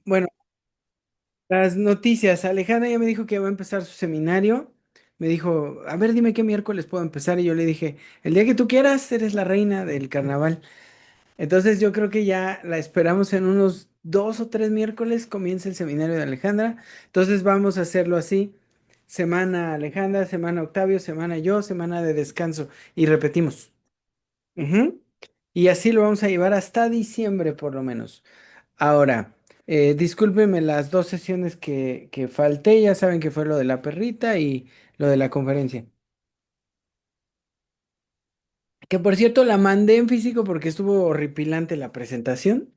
Bueno, las noticias. Alejandra ya me dijo que va a empezar su seminario. Me dijo, a ver, dime qué miércoles puedo empezar. Y yo le dije, el día que tú quieras, eres la reina del carnaval. Entonces yo creo que ya la esperamos en unos 2 o 3 miércoles, comienza el seminario de Alejandra. Entonces vamos a hacerlo así. Semana Alejandra, semana Octavio, semana yo, semana de descanso. Y repetimos. Ujú. Y así lo vamos a llevar hasta diciembre por lo menos. Ahora, discúlpenme las 2 sesiones que falté, ya saben que fue lo de la perrita y lo de la conferencia. Que por cierto la mandé en físico porque estuvo horripilante la presentación,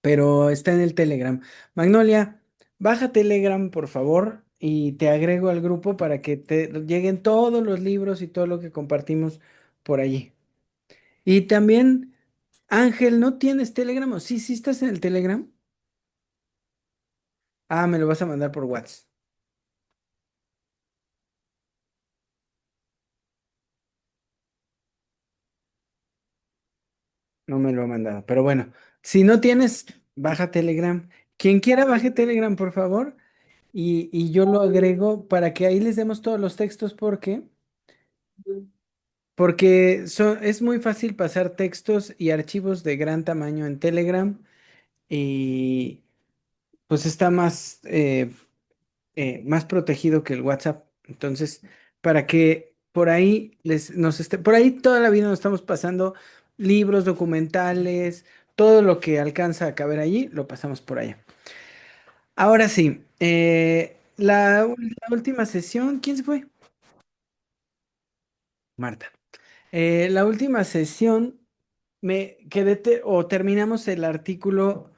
pero está en el Telegram. Magnolia, baja Telegram por favor y te agrego al grupo para que te lleguen todos los libros y todo lo que compartimos por allí. Y también, Ángel, ¿no tienes Telegram? ¿O sí, sí estás en el Telegram? Ah, me lo vas a mandar por WhatsApp. No me lo ha mandado. Pero bueno, si no tienes, baja Telegram. Quien quiera, baje Telegram, por favor. Y yo lo agrego para que ahí les demos todos los textos porque es muy fácil pasar textos y archivos de gran tamaño en Telegram y pues está más protegido que el WhatsApp. Entonces, para que por ahí por ahí toda la vida nos estamos pasando libros, documentales, todo lo que alcanza a caber allí, lo pasamos por allá. Ahora sí, la última sesión, ¿quién se fue? Marta. La última sesión me quedé o terminamos el artículo,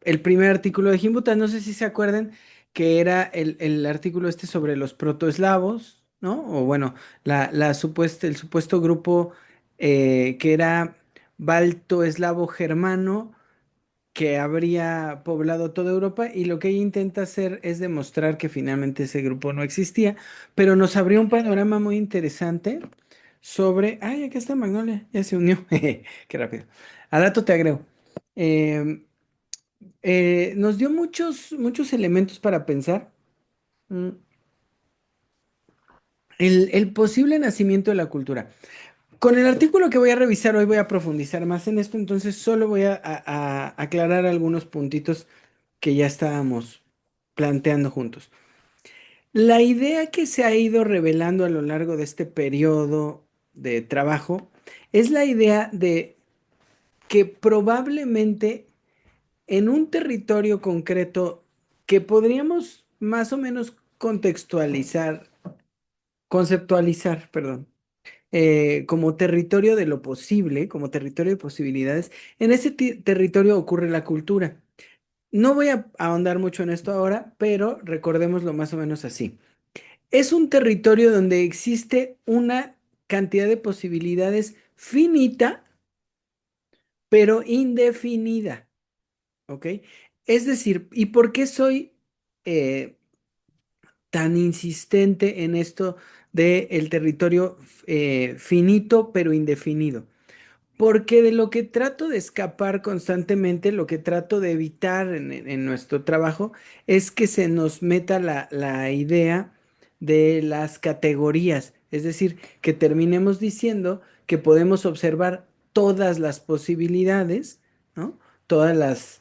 el primer artículo de Gimbutas, no sé si se acuerdan que era el artículo este sobre los protoeslavos, ¿no? O bueno, el supuesto grupo que era baltoeslavo germano que habría poblado toda Europa y lo que ella intenta hacer es demostrar que finalmente ese grupo no existía, pero nos abrió un panorama muy interesante sobre... Ay, acá está Magnolia, ya se unió. Qué rápido. Al rato te agrego. Em, Nos dio muchos elementos para pensar. Mm, el posible nacimiento de la cultura. Con el artículo que voy a revisar hoy voy a profundizar más en esto, entonces solo voy a aclarar algunos puntitos que ya estábamos planteando juntos. La idea que se ha ido revelando a lo largo de este periodo de trabajo es la idea de que probablemente en un territorio concreto que podríamos más o menos conceptualizar, perdón, como territorio de lo posible, como territorio de posibilidades, en ese territorio ocurre la cultura. No voy a ahondar mucho en esto ahora, pero recordémoslo más o menos así. Es un territorio donde existe una cantidad de posibilidades finita, pero indefinida, ¿ok? Es decir, ¿y por qué soy eh, tan insistente en esto del territorio finito, pero indefinido? Porque de lo que trato de escapar constantemente, lo que trato de evitar en nuestro trabajo, es que se nos meta la idea de las categorías. Es decir, que terminemos diciendo que podemos observar todas las posibilidades, ¿no? Todas las,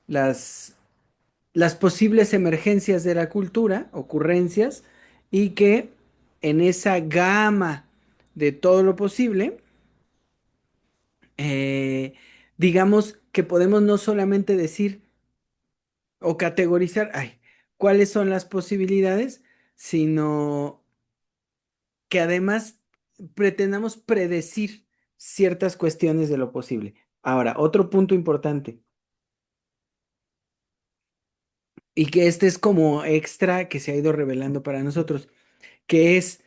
las posibles emergencias de la cultura, ocurrencias, y que en esa gama de todo lo posible, eh, digamos que podemos no solamente decir o categorizar, ay, cuáles son las posibilidades, sino que además pretendamos predecir ciertas cuestiones de lo posible. Ahora, otro punto importante, y que este es como extra que se ha ido revelando para nosotros, que es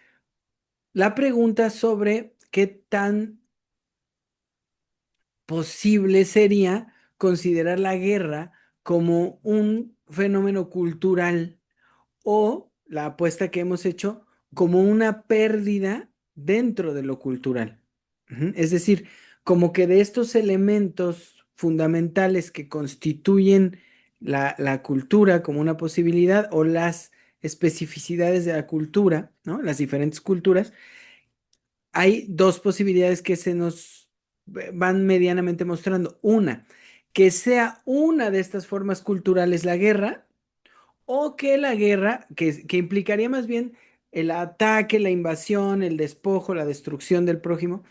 la pregunta sobre qué tan posible sería considerar la guerra como un fenómeno cultural o la apuesta que hemos hecho como una pérdida dentro de lo cultural. Ujú. Es decir, como que de estos elementos fundamentales que constituyen la cultura como una posibilidad o las especificidades de la cultura, ¿no? Las diferentes culturas, hay dos posibilidades que se nos van medianamente mostrando. Una, que sea una de estas formas culturales la guerra, o que la guerra, que implicaría más bien el ataque, la invasión, el despojo, la destrucción del prójimo,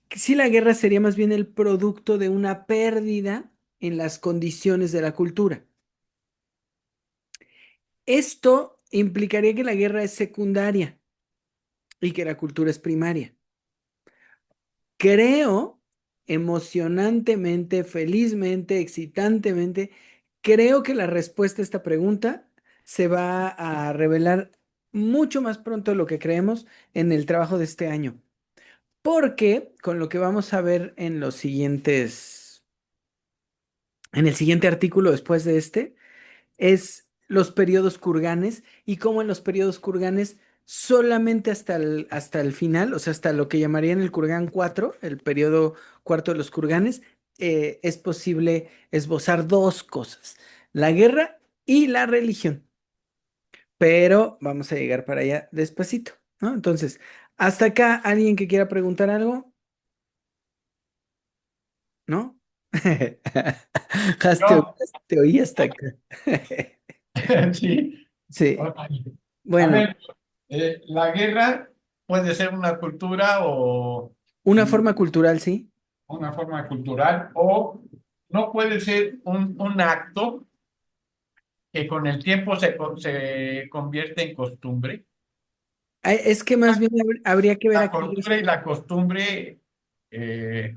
que si la guerra sería más bien el producto de una pérdida en las condiciones de la cultura. Esto implicaría que la guerra es secundaria y que la cultura es primaria. Creo emocionantemente, felizmente, excitantemente, creo que la respuesta a esta pregunta se va a revelar mucho más pronto de lo que creemos en el trabajo de este año. Porque con lo que vamos a ver en los siguientes, en el siguiente artículo después de este, es los periodos kurganes y cómo en los periodos kurganes solamente hasta el final, o sea, hasta lo que llamarían el Kurgán 4, el periodo cuarto de los kurganes, es posible esbozar dos cosas, la guerra y la religión. Pero vamos a llegar para allá despacito, ¿no? Entonces, hasta acá, ¿alguien que quiera preguntar algo? ¿No? No, Te oí hasta acá. sí. Sí, A bueno. ver, la guerra puede ser una cultura o Una mm, forma cultural, sí. una forma cultural o no puede ser un acto que con el tiempo se convierte en costumbre. Es que más bien habría que ver La aquí. cultura y la costumbre eh,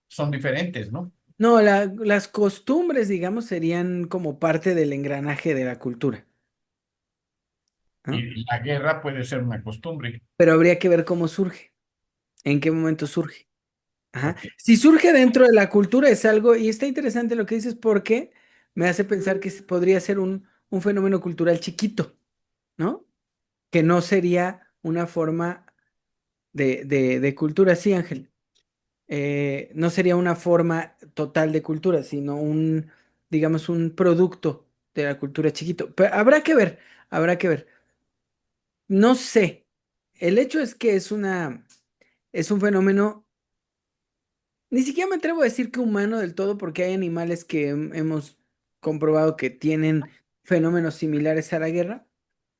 son diferentes, ¿no? No, las costumbres, digamos, serían como parte del engranaje de la cultura, ¿no? Y la guerra puede ser una costumbre. Pero habría que ver cómo surge, en qué momento surge. Ajá. Ok. Si surge dentro de la cultura es algo, y está interesante lo que dices porque me hace pensar que podría ser un fenómeno cultural chiquito, ¿no? Que no sería una forma de cultura, sí, Ángel. No sería una forma total de cultura, sino digamos, un producto de la cultura chiquito. Pero habrá que ver, habrá que ver. No sé. El hecho es que es un fenómeno, ni siquiera me atrevo a decir que humano del todo, porque hay animales que hemos comprobado que tienen fenómenos similares a la guerra,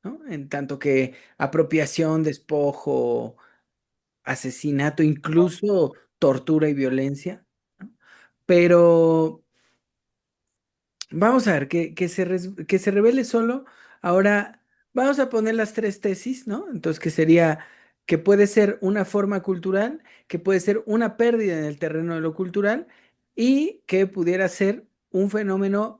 ¿no? En tanto que apropiación, despojo, asesinato, incluso tortura y violencia, ¿no? Pero vamos a ver, que se revele solo. Ahora vamos a poner las tres tesis, ¿no? Entonces, que sería que puede ser una forma cultural, que puede ser una pérdida en el terreno de lo cultural y que pudiera ser un fenómeno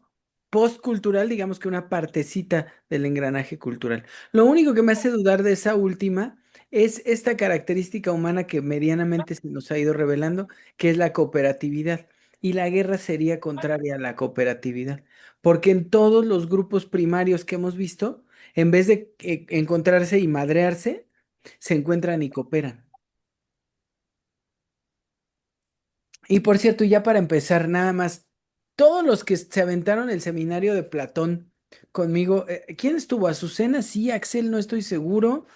postcultural, digamos que una partecita del engranaje cultural. Lo único que me hace dudar de esa última es esta característica humana que medianamente se nos ha ido revelando, que es la cooperatividad. Y la guerra sería contraria a la cooperatividad, porque en todos los grupos primarios que hemos visto, en vez de encontrarse y madrearse, se encuentran y cooperan. Y por cierto, ya para empezar, nada más, todos los que se aventaron el seminario de Platón conmigo, ¿quién estuvo? Azucena, sí, Axel, no estoy seguro.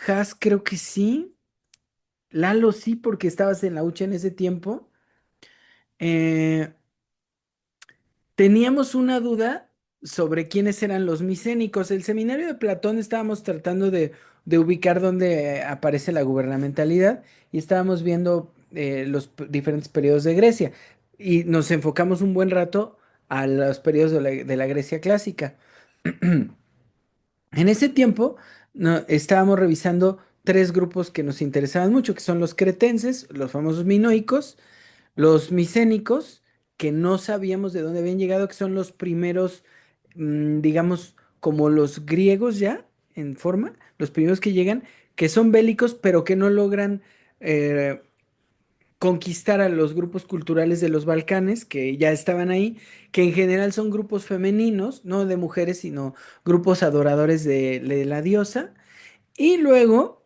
Has, creo que sí. Lalo, sí, porque estabas en la UCHA en ese tiempo. Eh, Teníamos una duda sobre quiénes eran los micénicos. El seminario de Platón estábamos tratando de ubicar dónde aparece la gubernamentalidad y estábamos viendo los diferentes periodos de Grecia y nos enfocamos un buen rato a los periodos de la Grecia clásica. En ese tiempo estábamos revisando tres grupos que nos interesaban mucho, que son los cretenses, los famosos minoicos, los micénicos, que no sabíamos de dónde habían llegado, que son los primeros, digamos, como los griegos ya, en forma, los primeros que llegan, que son bélicos, pero que no logran eh, conquistar a los grupos culturales de los Balcanes, que ya estaban ahí, que en general son grupos femeninos, no de mujeres, sino grupos adoradores de la diosa. Y luego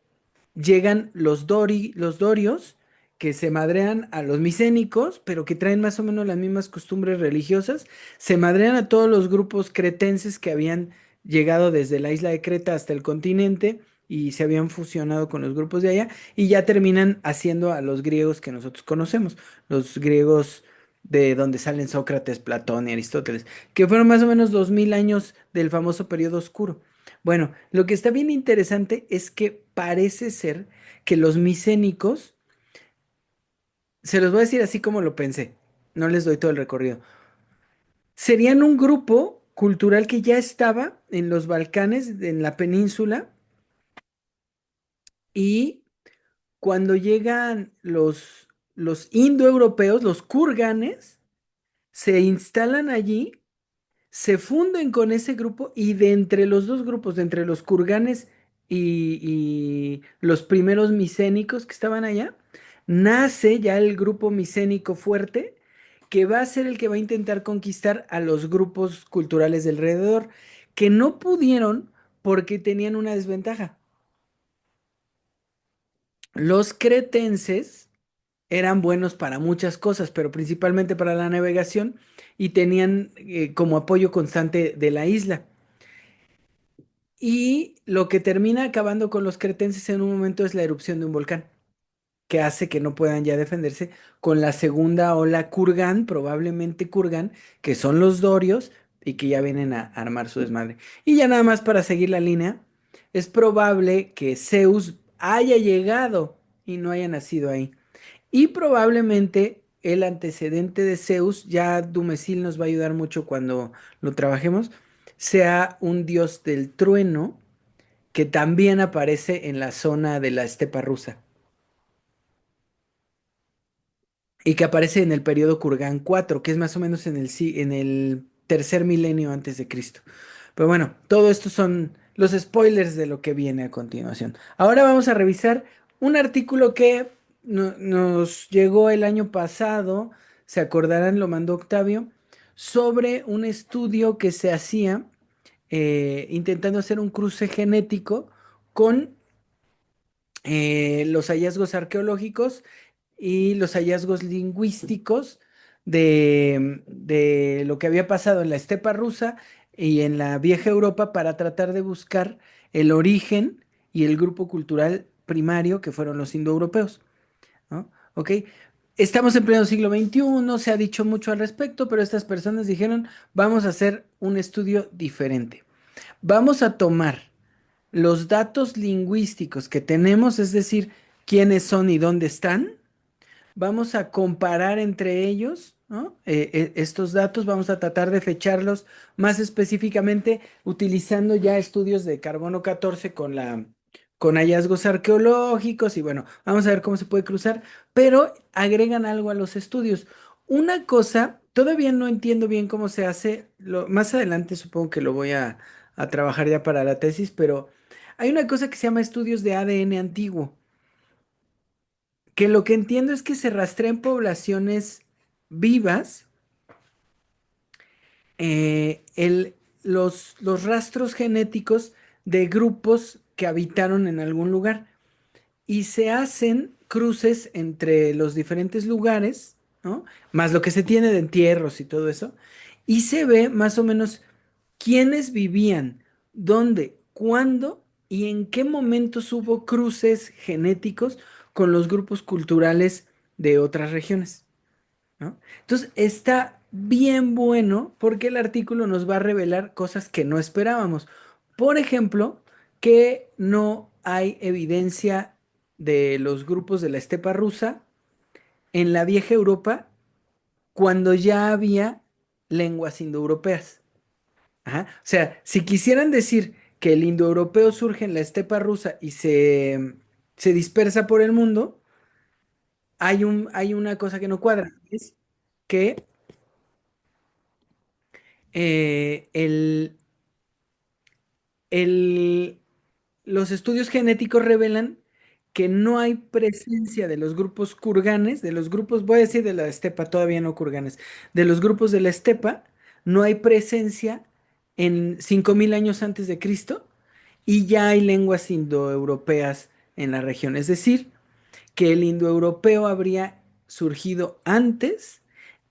llegan los dorios, que se madrean a los micénicos, pero que traen más o menos las mismas costumbres religiosas, se madrean a todos los grupos cretenses que habían llegado desde la isla de Creta hasta el continente y se habían fusionado con los grupos de allá, y ya terminan haciendo a los griegos que nosotros conocemos, los griegos de donde salen Sócrates, Platón y Aristóteles, que fueron más o menos 2000 años del famoso periodo oscuro. Bueno, lo que está bien interesante es que parece ser que los micénicos, se los voy a decir así como lo pensé, no les doy todo el recorrido, serían un grupo cultural que ya estaba en los Balcanes, en la península, y cuando llegan los indoeuropeos, los kurganes, se instalan allí, se funden con ese grupo y de entre los dos grupos, de entre los kurganes y los primeros micénicos que estaban allá, nace ya el grupo micénico fuerte que va a ser el que va a intentar conquistar a los grupos culturales del alrededor, que no pudieron porque tenían una desventaja. Los cretenses eran buenos para muchas cosas, pero principalmente para la navegación y tenían como apoyo constante de la isla. Y lo que termina acabando con los cretenses en un momento es la erupción de un volcán, que hace que no puedan ya defenderse con la segunda ola Kurgan, probablemente Kurgan, que son los dorios y que ya vienen a armar su desmadre. Y ya nada más para seguir la línea, es probable que Zeus haya llegado y no haya nacido ahí. Y probablemente el antecedente de Zeus, ya Dumesil nos va a ayudar mucho cuando lo trabajemos, sea un dios del trueno que también aparece en la zona de la estepa rusa y que aparece en el periodo Kurgan 4, que es más o menos en el tercer milenio antes de Cristo. Pero bueno, todo esto son los spoilers de lo que viene a continuación. Ahora vamos a revisar un artículo que nos llegó el año pasado, se acordarán, lo mandó Octavio, sobre un estudio que se hacía intentando hacer un cruce genético con los hallazgos arqueológicos y los hallazgos lingüísticos de lo que había pasado en la estepa rusa y en la vieja Europa para tratar de buscar el origen y el grupo cultural primario que fueron los indoeuropeos, ¿no? ¿Ok? Estamos en pleno siglo XXI, se ha dicho mucho al respecto, pero estas personas dijeron, vamos a hacer un estudio diferente. Vamos a tomar los datos lingüísticos que tenemos, es decir, quiénes son y dónde están. Vamos a comparar entre ellos, ¿no? Estos datos, vamos a tratar de fecharlos más específicamente utilizando ya estudios de carbono 14 con hallazgos arqueológicos y bueno, vamos a ver cómo se puede cruzar, pero agregan algo a los estudios. Una cosa, todavía no entiendo bien cómo se hace, más adelante supongo que lo voy a trabajar ya para la tesis, pero hay una cosa que se llama estudios de ADN antiguo, que lo que entiendo es que se rastrean poblaciones vivas, los rastros genéticos de grupos que habitaron en algún lugar y se hacen cruces entre los diferentes lugares, ¿no? Más lo que se tiene de entierros y todo eso, y se ve más o menos quiénes vivían, dónde, cuándo y en qué momentos hubo cruces genéticos con los grupos culturales de otras regiones, ¿no? Entonces está bien bueno porque el artículo nos va a revelar cosas que no esperábamos. Por ejemplo, que no hay evidencia de los grupos de la estepa rusa en la vieja Europa cuando ya había lenguas indoeuropeas. Ajá. O sea, si quisieran decir que el indoeuropeo surge en la estepa rusa y se dispersa por el mundo, hay una cosa que no cuadra, es que eh, el, el- los estudios genéticos revelan que no hay presencia de los grupos kurganes, de los grupos, voy a decir de la estepa, todavía no kurganes, de los grupos de la estepa, no hay presencia en 5000 años antes de Cristo y ya hay lenguas indoeuropeas en la región. Es decir, que el indoeuropeo habría surgido antes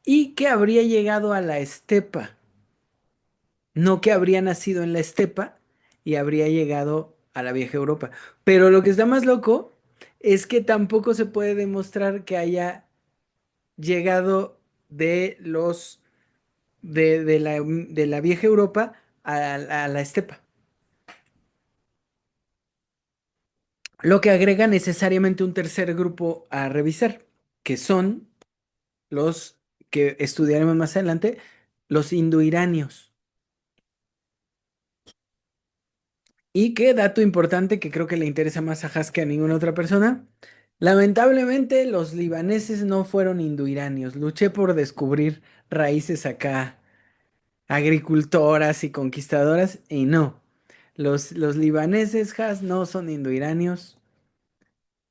y que habría llegado a la estepa, no que habría nacido en la estepa y habría llegado a la vieja Europa. Pero lo que está más loco es que tampoco se puede demostrar que haya llegado de los de la vieja Europa a la estepa. Lo que agrega necesariamente un tercer grupo a revisar, que son los que estudiaremos más adelante, los indoiranios. Y qué dato importante que creo que le interesa más a Haas que a ninguna otra persona. Lamentablemente, los libaneses no fueron indoiranios. Luché por descubrir raíces acá, agricultoras y conquistadoras, y no. Los libaneses, Haas, no son indoiranios.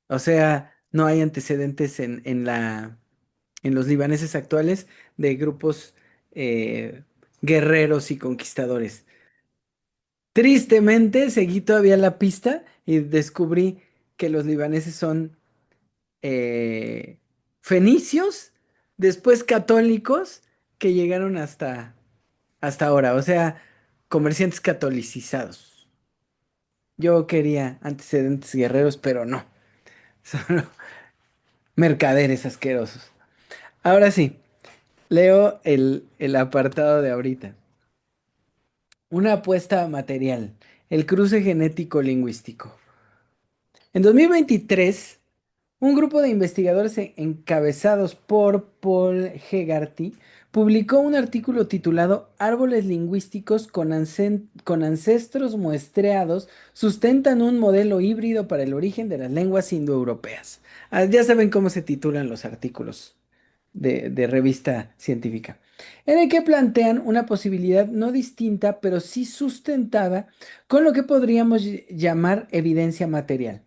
O sea, no hay antecedentes en los libaneses actuales de grupos eh, guerreros y conquistadores. Tristemente, seguí todavía la pista y descubrí que los libaneses son eh, fenicios, después católicos, que llegaron hasta ahora, o sea, comerciantes catolicizados. Yo quería antecedentes guerreros, pero no, solo mercaderes asquerosos. Ahora sí, leo el apartado de ahorita. Una apuesta material, el cruce genético lingüístico. En 2023, un grupo de investigadores encabezados por Paul Hegarty publicó un artículo titulado Árboles lingüísticos con ancestros muestreados sustentan un modelo híbrido para el origen de las lenguas indoeuropeas. Ah, ya saben cómo se titulan los artículos de revista científica, en el que plantean una posibilidad no distinta, pero sí sustentada con lo que podríamos llamar evidencia material.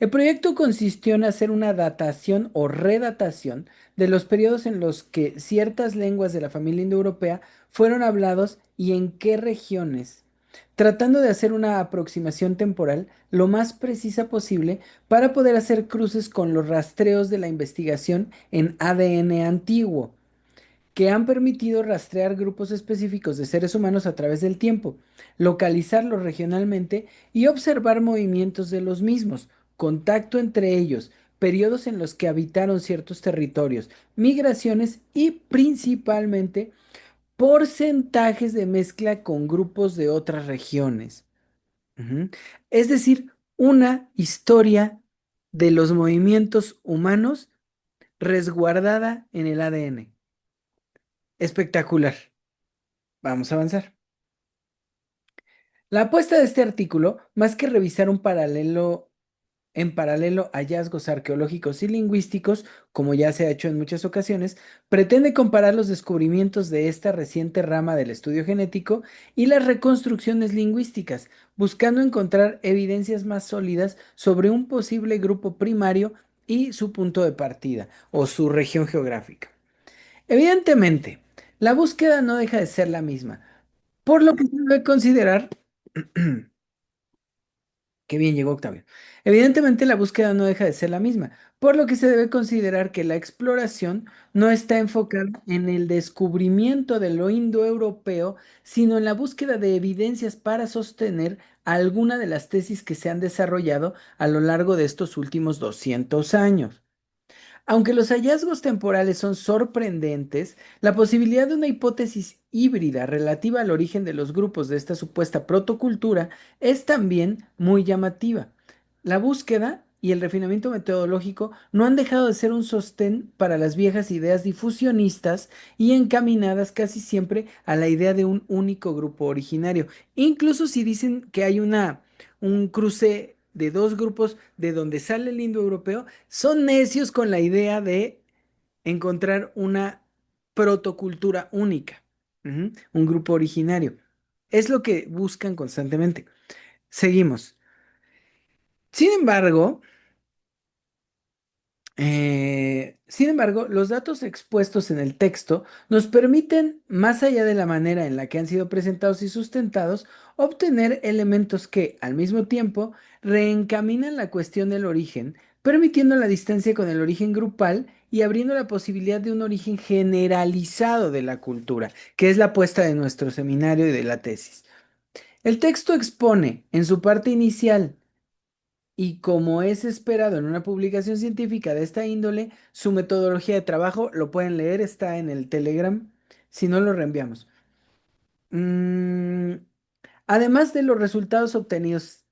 El proyecto consistió en hacer una datación o redatación de los periodos en los que ciertas lenguas de la familia indoeuropea fueron hablados y en qué regiones, tratando de hacer una aproximación temporal lo más precisa posible para poder hacer cruces con los rastreos de la investigación en ADN antiguo, que han permitido rastrear grupos específicos de seres humanos a través del tiempo, localizarlos regionalmente y observar movimientos de los mismos, contacto entre ellos, periodos en los que habitaron ciertos territorios, migraciones y principalmente porcentajes de mezcla con grupos de otras regiones. Ujú. Es decir, una historia de los movimientos humanos resguardada en el ADN. Espectacular. Vamos a avanzar. La apuesta de este artículo, más que revisar en paralelo hallazgos arqueológicos y lingüísticos, como ya se ha hecho en muchas ocasiones, pretende comparar los descubrimientos de esta reciente rama del estudio genético y las reconstrucciones lingüísticas, buscando encontrar evidencias más sólidas sobre un posible grupo primario y su punto de partida o su región geográfica. Evidentemente, la búsqueda no deja de ser la misma, por lo que se debe considerar, qué bien llegó Octavio. Evidentemente la búsqueda no deja de ser la misma, por lo que se debe considerar que la exploración no está enfocada en el descubrimiento de lo indoeuropeo, sino en la búsqueda de evidencias para sostener alguna de las tesis que se han desarrollado a lo largo de estos últimos 200 años. Aunque los hallazgos temporales son sorprendentes, la posibilidad de una hipótesis híbrida relativa al origen de los grupos de esta supuesta protocultura es también muy llamativa. La búsqueda y el refinamiento metodológico no han dejado de ser un sostén para las viejas ideas difusionistas y encaminadas casi siempre a la idea de un único grupo originario. Incluso si dicen que hay un cruce de dos grupos de donde sale el indoeuropeo, son necios con la idea de encontrar una protocultura única, un grupo originario. Es lo que buscan constantemente. Seguimos. Sin embargo, los datos expuestos en el texto nos permiten, más allá de la manera en la que han sido presentados y sustentados, obtener elementos que, al mismo tiempo, reencaminan la cuestión del origen, permitiendo la distancia con el origen grupal y abriendo la posibilidad de un origen generalizado de la cultura, que es la apuesta de nuestro seminario y de la tesis. El texto expone en su parte inicial, y como es esperado en una publicación científica de esta índole, su metodología de trabajo, lo pueden leer, está en el Telegram, si no lo reenviamos. Mm, Además de los resultados obtenidos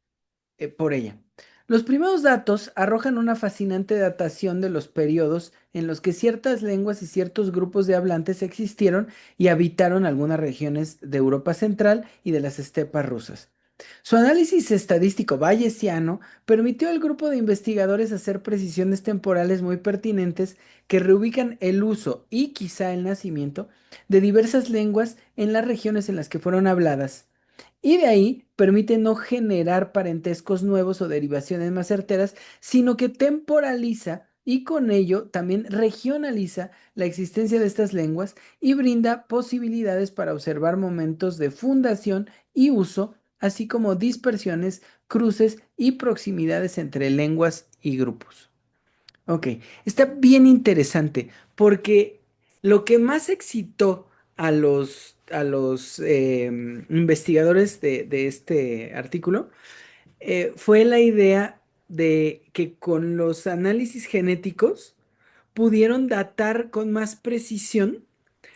por ella. Los primeros datos arrojan una fascinante datación de los periodos en los que ciertas lenguas y ciertos grupos de hablantes existieron y habitaron algunas regiones de Europa Central y de las estepas rusas. Su análisis estadístico bayesiano permitió al grupo de investigadores hacer precisiones temporales muy pertinentes que reubican el uso y quizá el nacimiento de diversas lenguas en las regiones en las que fueron habladas y de ahí permite no generar parentescos nuevos o derivaciones más certeras, sino que temporaliza y con ello también regionaliza la existencia de estas lenguas y brinda posibilidades para observar momentos de fundación y uso, así como dispersiones, cruces y proximidades entre lenguas y grupos. Ok, está bien interesante porque lo que más excitó a los investigadores de este artículo fue la idea de que con los análisis genéticos pudieron datar con más precisión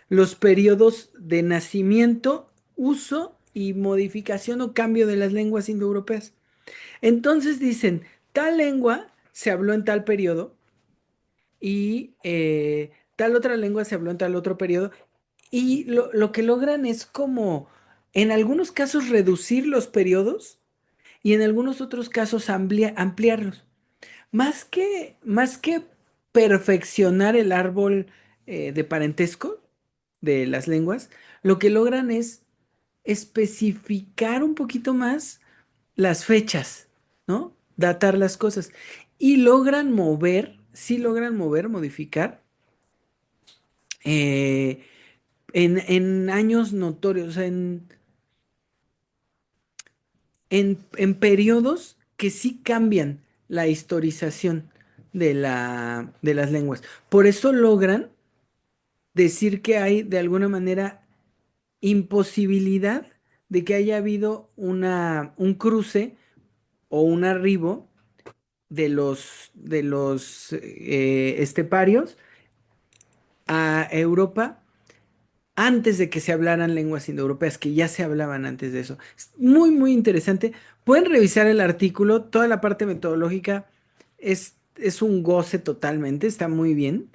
los periodos de nacimiento, uso y modificación o cambio de las lenguas indoeuropeas. Entonces dicen, tal lengua se habló en tal periodo y tal otra lengua se habló en tal otro periodo. Y lo que logran es como, en algunos casos, reducir los periodos y en algunos otros casos ampliarlos. Más que perfeccionar el árbol de parentesco de las lenguas, lo que logran es especificar un poquito más las fechas, ¿no? Datar las cosas. Y logran mover, sí logran mover, modificar eh, en años notorios, o sea, en periodos que sí cambian la historización de las lenguas. Por eso logran decir que hay de alguna manera imposibilidad de que haya habido un cruce o un arribo de los esteparios a Europa antes de que se hablaran lenguas indoeuropeas, que ya se hablaban antes de eso. Es muy, muy interesante. Pueden revisar el artículo, toda la parte metodológica es un goce totalmente, está muy bien.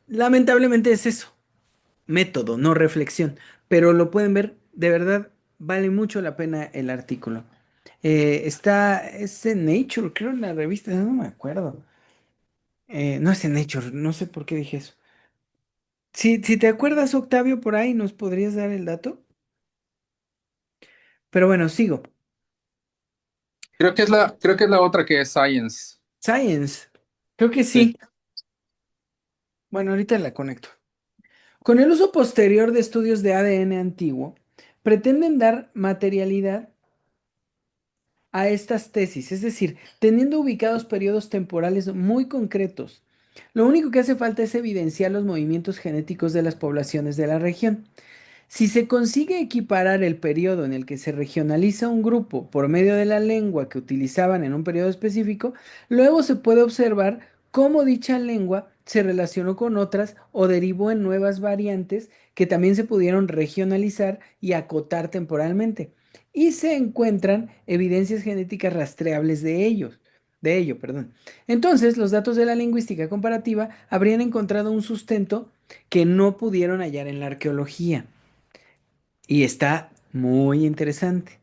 Lamentablemente es eso, método, no reflexión, pero lo pueden ver, de verdad, vale mucho la pena el artículo. Es en Nature, creo en la revista, no me acuerdo. No es en Nature, no sé por qué dije eso. Si te acuerdas, Octavio, por ahí, ¿nos podrías dar el dato? Pero bueno, sigo. Creo que es la otra que es Science. Science. Creo que Sí. sí. Bueno, ahorita la conecto. Con el uso posterior de estudios de ADN antiguo, pretenden dar materialidad a estas tesis, es decir, teniendo ubicados periodos temporales muy concretos. Lo único que hace falta es evidenciar los movimientos genéticos de las poblaciones de la región. Si se consigue equiparar el periodo en el que se regionaliza un grupo por medio de la lengua que utilizaban en un periodo específico, luego se puede observar cómo dicha lengua se relacionó con otras o derivó en nuevas variantes que también se pudieron regionalizar y acotar temporalmente. Y se encuentran evidencias genéticas rastreables de ello, perdón. Entonces, los datos de la lingüística comparativa habrían encontrado un sustento que no pudieron hallar en la arqueología. Y está muy interesante,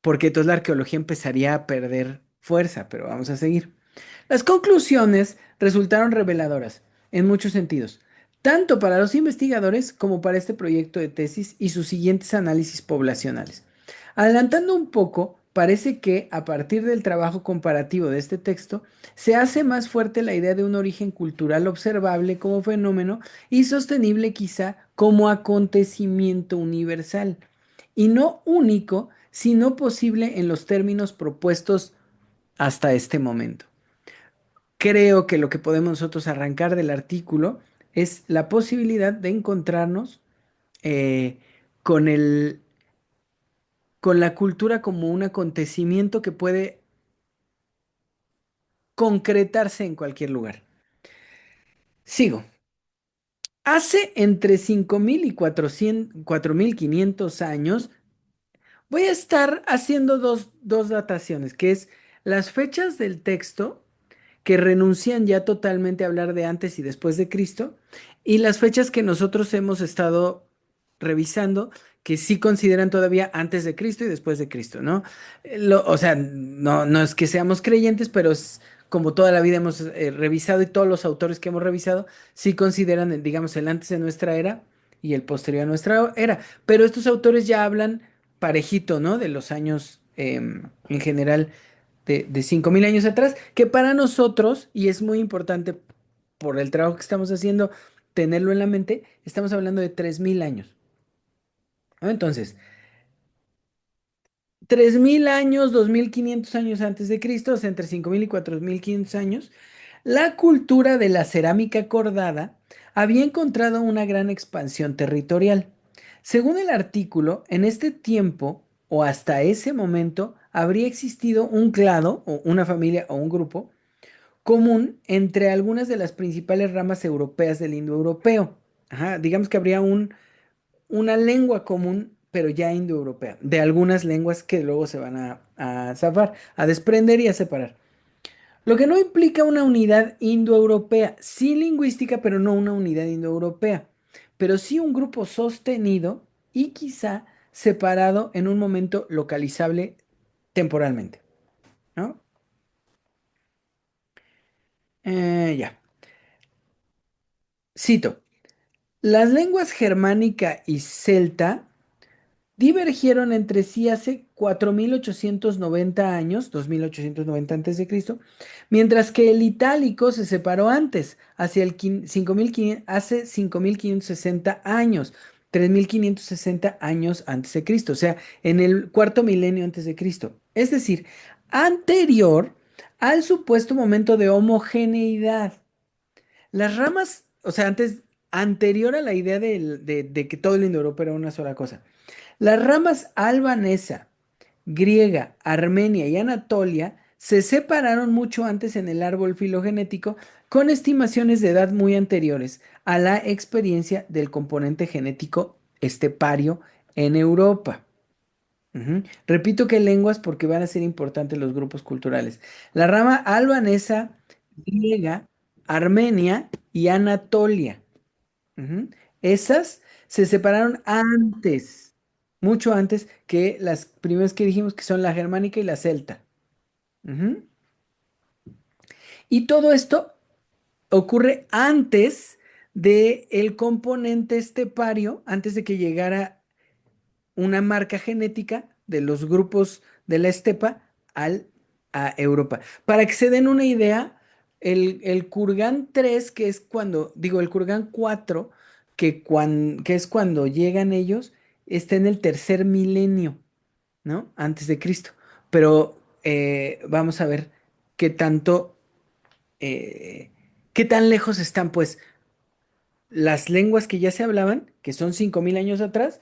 porque entonces la arqueología empezaría a perder fuerza, pero vamos a seguir. Las conclusiones resultaron reveladoras en muchos sentidos, tanto para los investigadores como para este proyecto de tesis y sus siguientes análisis poblacionales. Adelantando un poco, parece que a partir del trabajo comparativo de este texto, se hace más fuerte la idea de un origen cultural observable como fenómeno y sostenible quizá como acontecimiento universal, y no único, sino posible en los términos propuestos hasta este momento. creo que lo que podemos nosotros arrancar del artículo es la posibilidad de encontrarnos eh, con con la cultura como un acontecimiento que puede concretarse en cualquier lugar. Sigo. Hace entre 5.000 y 4.500 años, voy a estar haciendo dos dataciones, que es las fechas del texto que renuncian ya totalmente a hablar de antes y después de Cristo, y las fechas que nosotros hemos estado revisando, que sí consideran todavía antes de Cristo y después de Cristo, ¿no? O sea, no es que seamos creyentes, pero es como toda la vida hemos revisado y todos los autores que hemos revisado sí consideran, digamos, el antes de nuestra era y el posterior a nuestra era. Pero estos autores ya hablan parejito, ¿no? De los años en general de 5.000 años atrás, que para nosotros, y es muy importante por el trabajo que estamos haciendo, tenerlo en la mente, estamos hablando de 3.000 años, ¿no? Entonces, 3.000 años, 2.500 años antes de Cristo, o sea, entre 5.000 y 4.500 años, la cultura de la cerámica cordada había encontrado una gran expansión territorial. Según el artículo, en este tiempo o hasta ese momento habría existido un clado o una familia o un grupo común entre algunas de las principales ramas europeas del indoeuropeo. Ajá, digamos que habría una lengua común, pero ya indoeuropea, de algunas lenguas que luego se van a zafar, a desprender y a separar. Lo que no implica una unidad indoeuropea, sí lingüística, pero no una unidad indoeuropea, pero sí un grupo sostenido y quizá separado en un momento localizable temporalmente, ¿no? Ya. Cito. Las lenguas germánica y celta divergieron entre sí hace 4.890 años, 2.890 a.C., mientras que el itálico se separó antes, hacia el 5.500, hace 5.560 años, 3.560 años antes de Cristo, o sea, en el cuarto milenio antes de Cristo. Es decir, anterior al supuesto momento de homogeneidad. Las ramas, o sea, anterior a la idea de que todo el indoeuropeo era una sola cosa. Las ramas albanesa, griega, armenia y anatolia se separaron mucho antes en el árbol filogenético con estimaciones de edad muy anteriores a la experiencia del componente genético estepario en Europa. Ujú. Repito que lenguas porque van a ser importantes los grupos culturales. La rama albanesa, griega, armenia y anatolia. Ujú. Esas se separaron antes, mucho antes que las primeras que dijimos que son la germánica y la celta. Ujú. Y todo esto ocurre antes de el componente estepario, antes de que llegara una marca genética de los grupos de la estepa a Europa. Para que se den una idea, el Kurgan 3, que es cuando, digo, el Kurgan 4, que es cuando llegan ellos, está en el tercer milenio, ¿no? Antes de Cristo. Pero vamos a ver qué tanto, eh, qué tan lejos están, pues, las lenguas que ya se hablaban, que son 5.000 años atrás,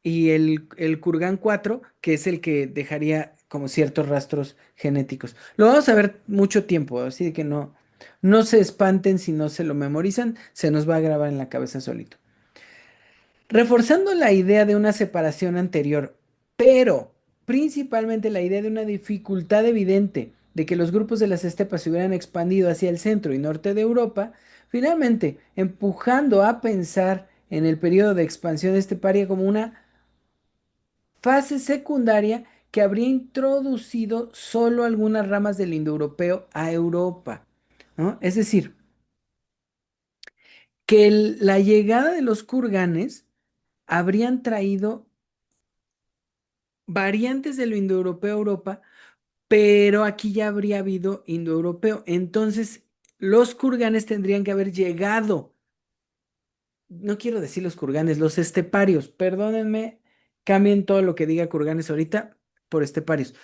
y el Kurgan 4, que es el que dejaría como ciertos rastros genéticos. Lo vamos a ver mucho tiempo, así que no se espanten si no se lo memorizan, se nos va a grabar en la cabeza solito. Reforzando la idea de una separación anterior, pero principalmente la idea de una dificultad evidente de que los grupos de las estepas se hubieran expandido hacia el centro y norte de Europa, finalmente empujando a pensar en el periodo de expansión esteparia como una fase secundaria que habría introducido solo algunas ramas del indoeuropeo a Europa, ¿no? Es decir, que la llegada de los kurganes habrían traído variantes de lo indoeuropeo a Europa, pero aquí ya habría habido indoeuropeo. Entonces, los kurganes tendrían que haber llegado, no quiero decir los kurganes, los esteparios, perdónenme, cambien todo lo que diga kurganes ahorita por esteparios.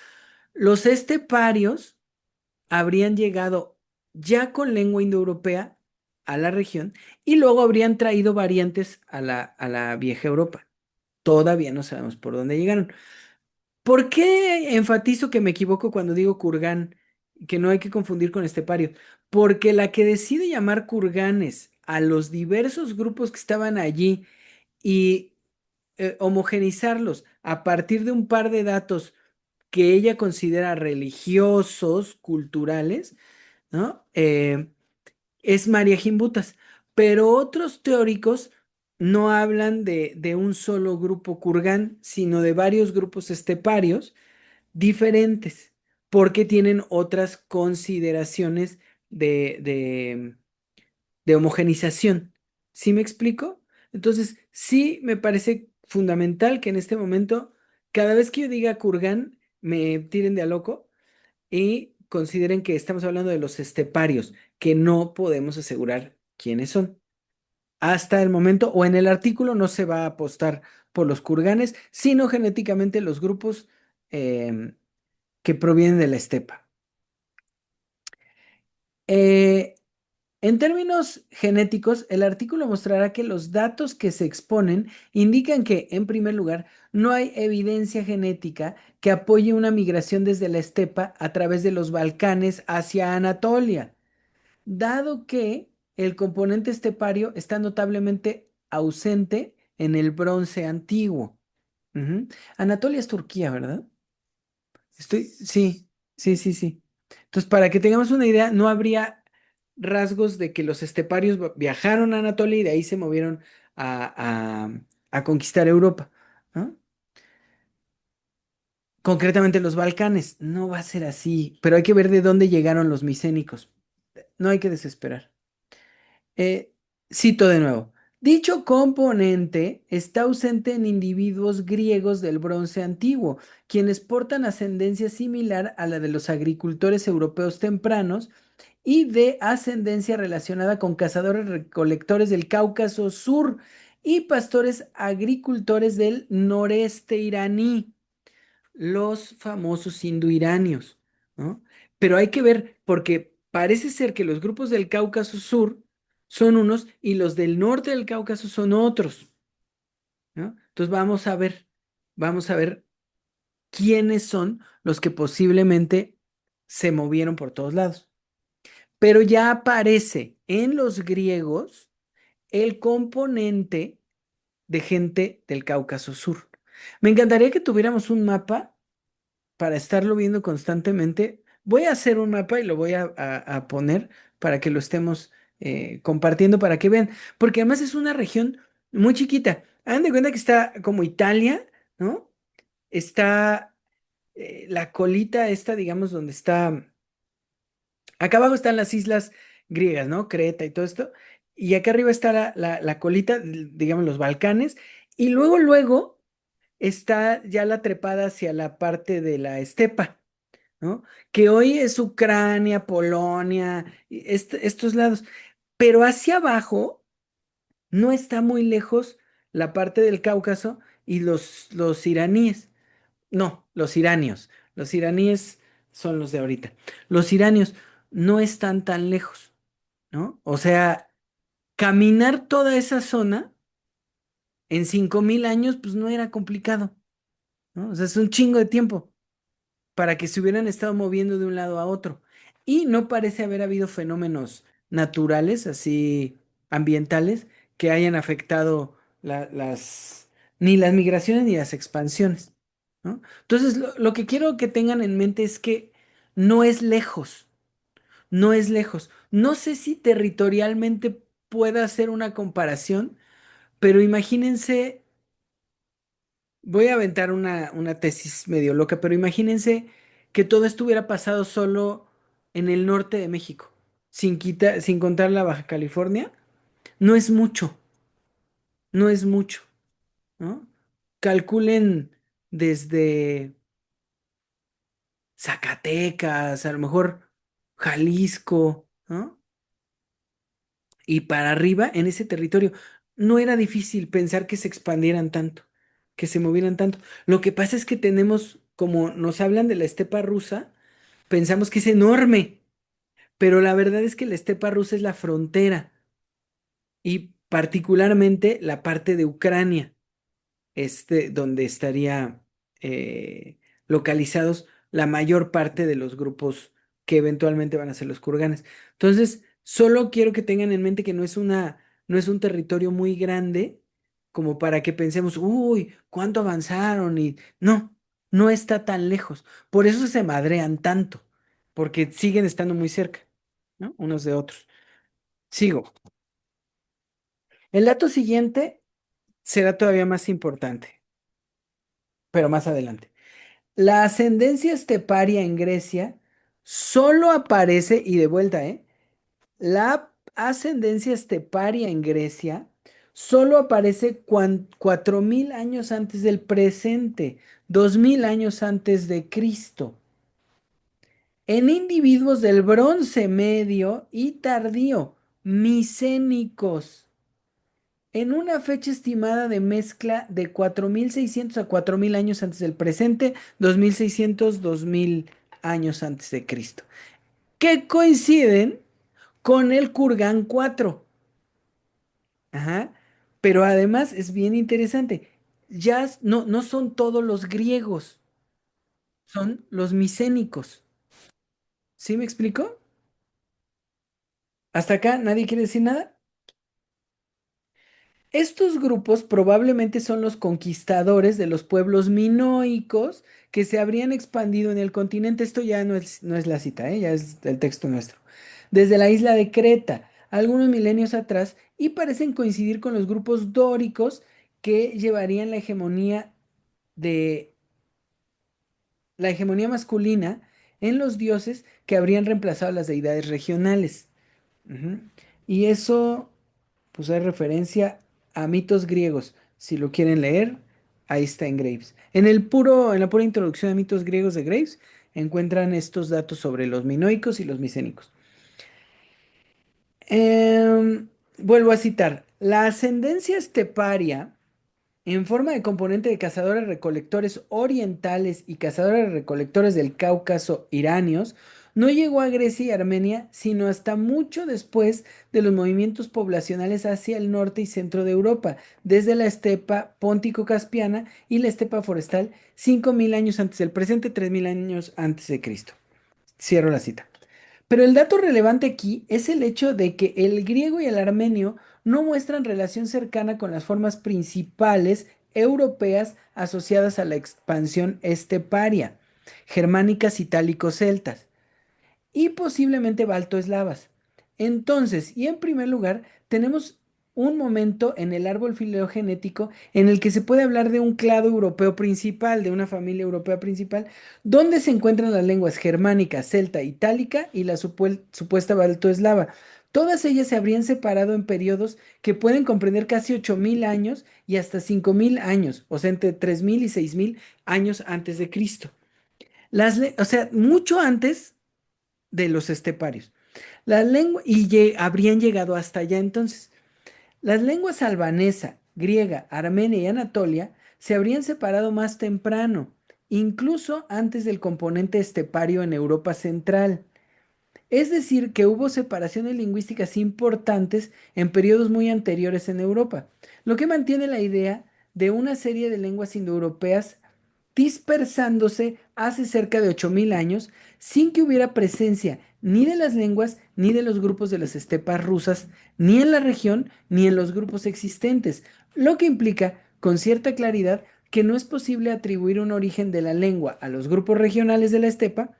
Los esteparios habrían llegado ya con lengua indoeuropea a la región y luego habrían traído variantes a la vieja Europa. Todavía no sabemos por dónde llegaron. ¿Por qué enfatizo que me equivoco cuando digo kurgán? Que no hay que confundir con estepario. Porque la que decide llamar kurganes a los diversos grupos que estaban allí y homogenizarlos a partir de un par de datos que ella considera religiosos, culturales, ¿no? Es María Gimbutas. Pero otros teóricos no hablan de un solo grupo kurgán, sino de varios grupos esteparios diferentes, porque tienen otras consideraciones de homogenización. ¿Sí me explico? Entonces, sí me parece fundamental que en este momento, cada vez que yo diga kurgán, me tiren de a loco y consideren que estamos hablando de los esteparios, que no podemos asegurar quiénes son. Hasta el momento, o en el artículo, no se va a apostar por los kurganes, sino genéticamente los grupos em, que provienen de la estepa. Eh, en términos genéticos, el artículo mostrará que los datos que se exponen indican que, en primer lugar, no hay evidencia genética que apoye una migración desde la estepa a través de los Balcanes hacia Anatolia, dado que el componente estepario está notablemente ausente en el bronce antiguo. Ujú. Anatolia es Turquía, ¿verdad? Sí, sí, sí, sí. Entonces, para que tengamos una idea, no habría rasgos de que los esteparios viajaron a Anatolia y de ahí se movieron a conquistar Europa, ¿no? Concretamente los Balcanes. No va a ser así, pero hay que ver de dónde llegaron los micénicos. No hay que desesperar. Eh, Cito de nuevo. Dicho componente está ausente en individuos griegos del bronce antiguo, quienes portan ascendencia similar a la de los agricultores europeos tempranos y de ascendencia relacionada con cazadores recolectores del Cáucaso Sur y pastores agricultores del noreste iraní, los famosos indoiranios, ¿no? Pero hay que ver, porque parece ser que los grupos del Cáucaso Sur son unos y los del norte del Cáucaso son otros, ¿no? Entonces vamos a ver quiénes son los que posiblemente se movieron por todos lados. Pero ya aparece en los griegos el componente de gente del Cáucaso Sur. Me encantaría que tuviéramos un mapa para estarlo viendo constantemente. Voy a hacer un mapa y lo voy a poner para que lo estemos compartiendo para que vean, porque además es una región muy chiquita. Hagan de cuenta que está como Italia, ¿no? Está la colita esta, digamos, donde está, acá abajo están las islas griegas, ¿no? Creta y todo esto, y acá arriba está la colita, digamos, los Balcanes, y luego está ya la trepada hacia la parte de la estepa, ¿no? Que hoy es Ucrania, Polonia, estos lados. Pero hacia abajo no está muy lejos la parte del Cáucaso y los iraníes. No, los iranios. Los iraníes son los de ahorita. Los iranios no están tan lejos, ¿no? O sea, caminar toda esa zona en 5000 años, pues no era complicado, ¿no? O sea, es un chingo de tiempo para que se hubieran estado moviendo de un lado a otro. Y no parece haber habido fenómenos naturales, así ambientales, que hayan afectado ni las migraciones ni las expansiones, ¿no? Entonces, lo que quiero que tengan en mente es que no es lejos, no es lejos. No sé si territorialmente pueda hacer una comparación, pero imagínense. Voy a aventar una tesis medio loca, pero imagínense que todo esto hubiera pasado solo en el norte de México, sin contar la Baja California. No es mucho, no es mucho, ¿no? Calculen desde Zacatecas, a lo mejor Jalisco, ¿no? Y para arriba, en ese territorio, no era difícil pensar que se expandieran tanto, que se movieran tanto. Lo que pasa es que tenemos, como nos hablan de la estepa rusa, pensamos que es enorme, pero la verdad es que la estepa rusa es la frontera y particularmente la parte de Ucrania, donde estaría localizados la mayor parte de los grupos que eventualmente van a ser los kurganes. Entonces, solo quiero que tengan en mente que no es un territorio muy grande como para que pensemos, uy, ¿cuánto avanzaron? Y no, no está tan lejos. Por eso se madrean tanto, porque siguen estando muy cerca, ¿no? Unos de otros. Sigo. El dato siguiente será todavía más importante, pero más adelante. La ascendencia esteparia en Grecia solo aparece, y de vuelta, ¿eh? La ascendencia esteparia en Grecia solo aparece 4000 años antes del presente, 2000 años antes de Cristo, en individuos del Bronce Medio y tardío, micénicos, en una fecha estimada de mezcla de 4600 a 4000 años antes del presente, 2600, 2000 años antes de Cristo, que coinciden con el Kurgán 4. Ajá. Pero además es bien interesante. No son todos los griegos, son los micénicos. ¿Sí me explico? ¿Hasta acá nadie quiere decir nada? Estos grupos probablemente son los conquistadores de los pueblos minoicos que se habrían expandido en el continente. Esto ya no es la cita, ya es el texto nuestro. Desde la isla de Creta, algunos milenios atrás, y parecen coincidir con los grupos dóricos que llevarían de la hegemonía masculina en los dioses que habrían reemplazado a las deidades regionales. Ujú. Y eso, pues hay referencia a mitos griegos. Si lo quieren leer, ahí está en Graves. En la pura introducción a mitos griegos de Graves, encuentran estos datos sobre los minoicos y los micénicos. Vuelvo a citar, la ascendencia esteparia en forma de componente de cazadores-recolectores orientales y cazadores-recolectores del Cáucaso iranios, no llegó a Grecia y Armenia sino hasta mucho después de los movimientos poblacionales hacia el norte y centro de Europa, desde la estepa póntico-caspiana y la estepa forestal, 5000 años antes del presente, 3000 años antes de Cristo. Cierro la cita. Pero el dato relevante aquí es el hecho de que el griego y el armenio no muestran relación cercana con las formas principales europeas asociadas a la expansión esteparia, germánicas, itálico-celtas y posiblemente baltoeslavas. Entonces, y en primer lugar, tenemos un momento en el árbol filogenético en el que se puede hablar de un clado europeo principal, de una familia europea principal, donde se encuentran las lenguas germánica, celta, itálica y la supuesta baltoeslava. Todas ellas se habrían separado en periodos que pueden comprender casi 8000 años y hasta 5000 años, o sea, entre 3000 y 6000 años antes de Cristo. O sea, mucho antes de los esteparios. Habrían llegado hasta allá entonces. Las lenguas albanesa, griega, armenia y anatolia se habrían separado más temprano, incluso antes del componente estepario en Europa Central. Es decir, que hubo separaciones lingüísticas importantes en periodos muy anteriores en Europa, lo que mantiene la idea de una serie de lenguas indoeuropeas dispersándose hace cerca de 8000 años sin que hubiera presencia ni de las lenguas ni de los grupos de las estepas rusas, ni en la región ni en los grupos existentes, lo que implica con cierta claridad que no es posible atribuir un origen de la lengua a los grupos regionales de la estepa,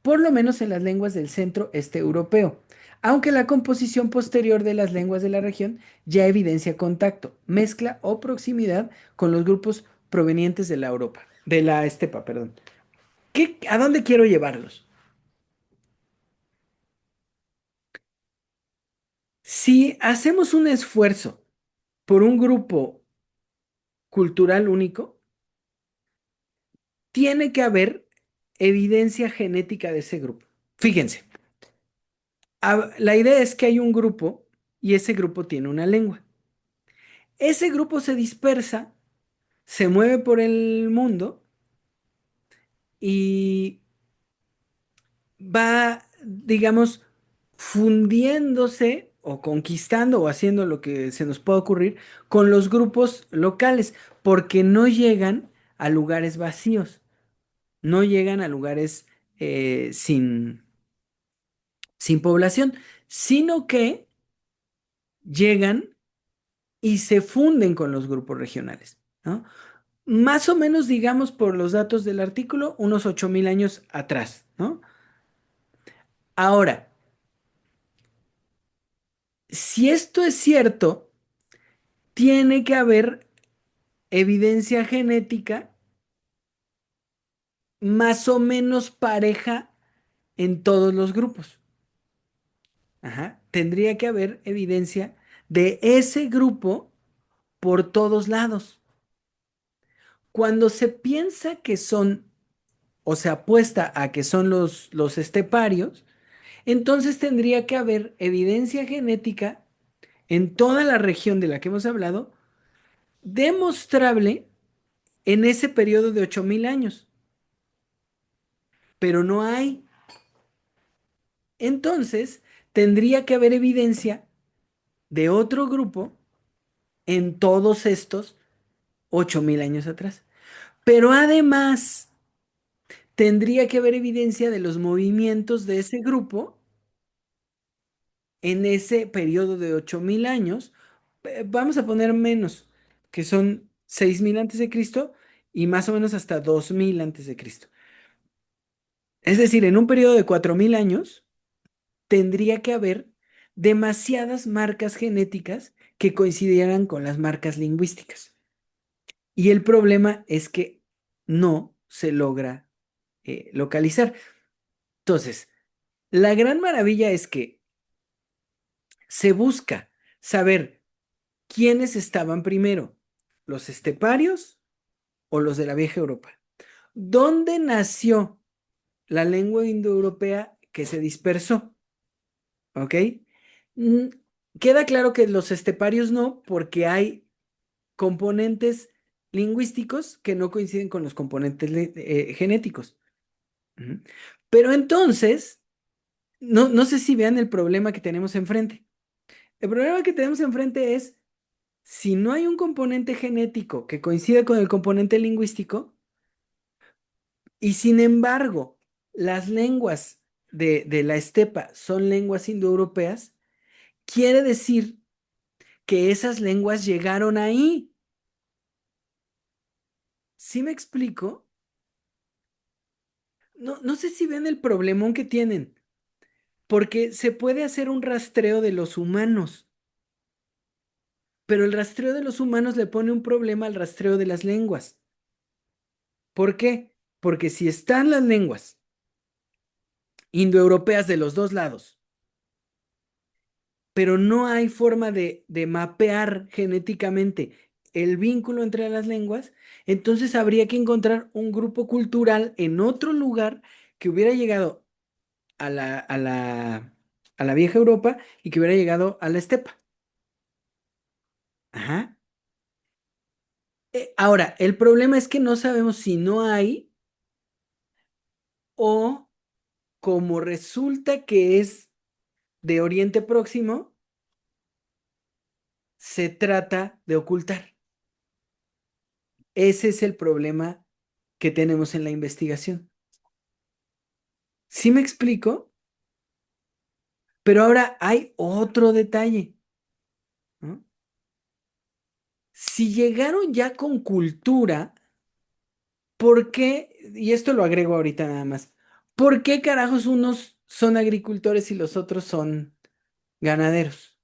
por lo menos en las lenguas del centro este europeo, aunque la composición posterior de las lenguas de la región ya evidencia contacto, mezcla o proximidad con los grupos provenientes de la Europa, de la estepa, perdón. ¿A dónde quiero llevarlos? Si hacemos un esfuerzo por un grupo cultural único, tiene que haber evidencia genética de ese grupo. Fíjense, la idea es que hay un grupo y ese grupo tiene una lengua. Ese grupo se dispersa, se mueve por el mundo y va, digamos, fundiéndose o conquistando o haciendo lo que se nos pueda ocurrir con los grupos locales, porque no llegan a lugares vacíos, no llegan a lugares sin población, sino que llegan y se funden con los grupos regionales, ¿no? Más o menos, digamos, por los datos del artículo, unos 8.000 años atrás, ¿no? Ahora, si esto es cierto, tiene que haber evidencia genética más o menos pareja en todos los grupos. Ajá. Tendría que haber evidencia de ese grupo por todos lados. Cuando se piensa que son, o se apuesta a que son los esteparios, entonces tendría que haber evidencia genética en toda la región de la que hemos hablado, demostrable en ese periodo de 8.000 años. Pero no hay. Entonces, tendría que haber evidencia de otro grupo en todos estos 8.000 años atrás. Pero además, tendría que haber evidencia de los movimientos de ese grupo en ese periodo de 8.000 años. Vamos a poner menos, que son 6.000 antes de Cristo y más o menos hasta 2.000 antes de Cristo. Es decir, en un periodo de 4.000 años, tendría que haber demasiadas marcas genéticas que coincidieran con las marcas lingüísticas. Y el problema es que no se logra localizar. Entonces, la gran maravilla es que se busca saber quiénes estaban primero, los esteparios o los de la vieja Europa. ¿Dónde nació la lengua indoeuropea que se dispersó? ¿Ok? Mm, Queda claro que los esteparios no, porque hay componentes lingüísticos que no coinciden con los componentes genéticos. Ujú. Pero entonces, no sé si vean el problema que tenemos enfrente. El problema que tenemos enfrente es, si no hay un componente genético que coincida con el componente lingüístico, y sin embargo, las lenguas de la estepa son lenguas indoeuropeas, quiere decir que esas lenguas llegaron ahí. ¿Sí me explico? No sé si ven el problemón que tienen, porque se puede hacer un rastreo de los humanos, pero el rastreo de los humanos le pone un problema al rastreo de las lenguas. ¿Por qué? Porque si están las lenguas indoeuropeas de los dos lados, pero no hay forma de mapear genéticamente el vínculo entre las lenguas, entonces habría que encontrar un grupo cultural en otro lugar que hubiera llegado a la vieja Europa y que hubiera llegado a la estepa. Ajá. Ahora, el problema es que no sabemos si no hay o como resulta que es de Oriente Próximo, se trata de ocultar. Ese es el problema que tenemos en la investigación. ¿Sí me explico? Pero ahora hay otro detalle, ¿no? Si llegaron ya con cultura, ¿por qué? Y esto lo agrego ahorita nada más. ¿Por qué carajos unos son agricultores y los otros son ganaderos?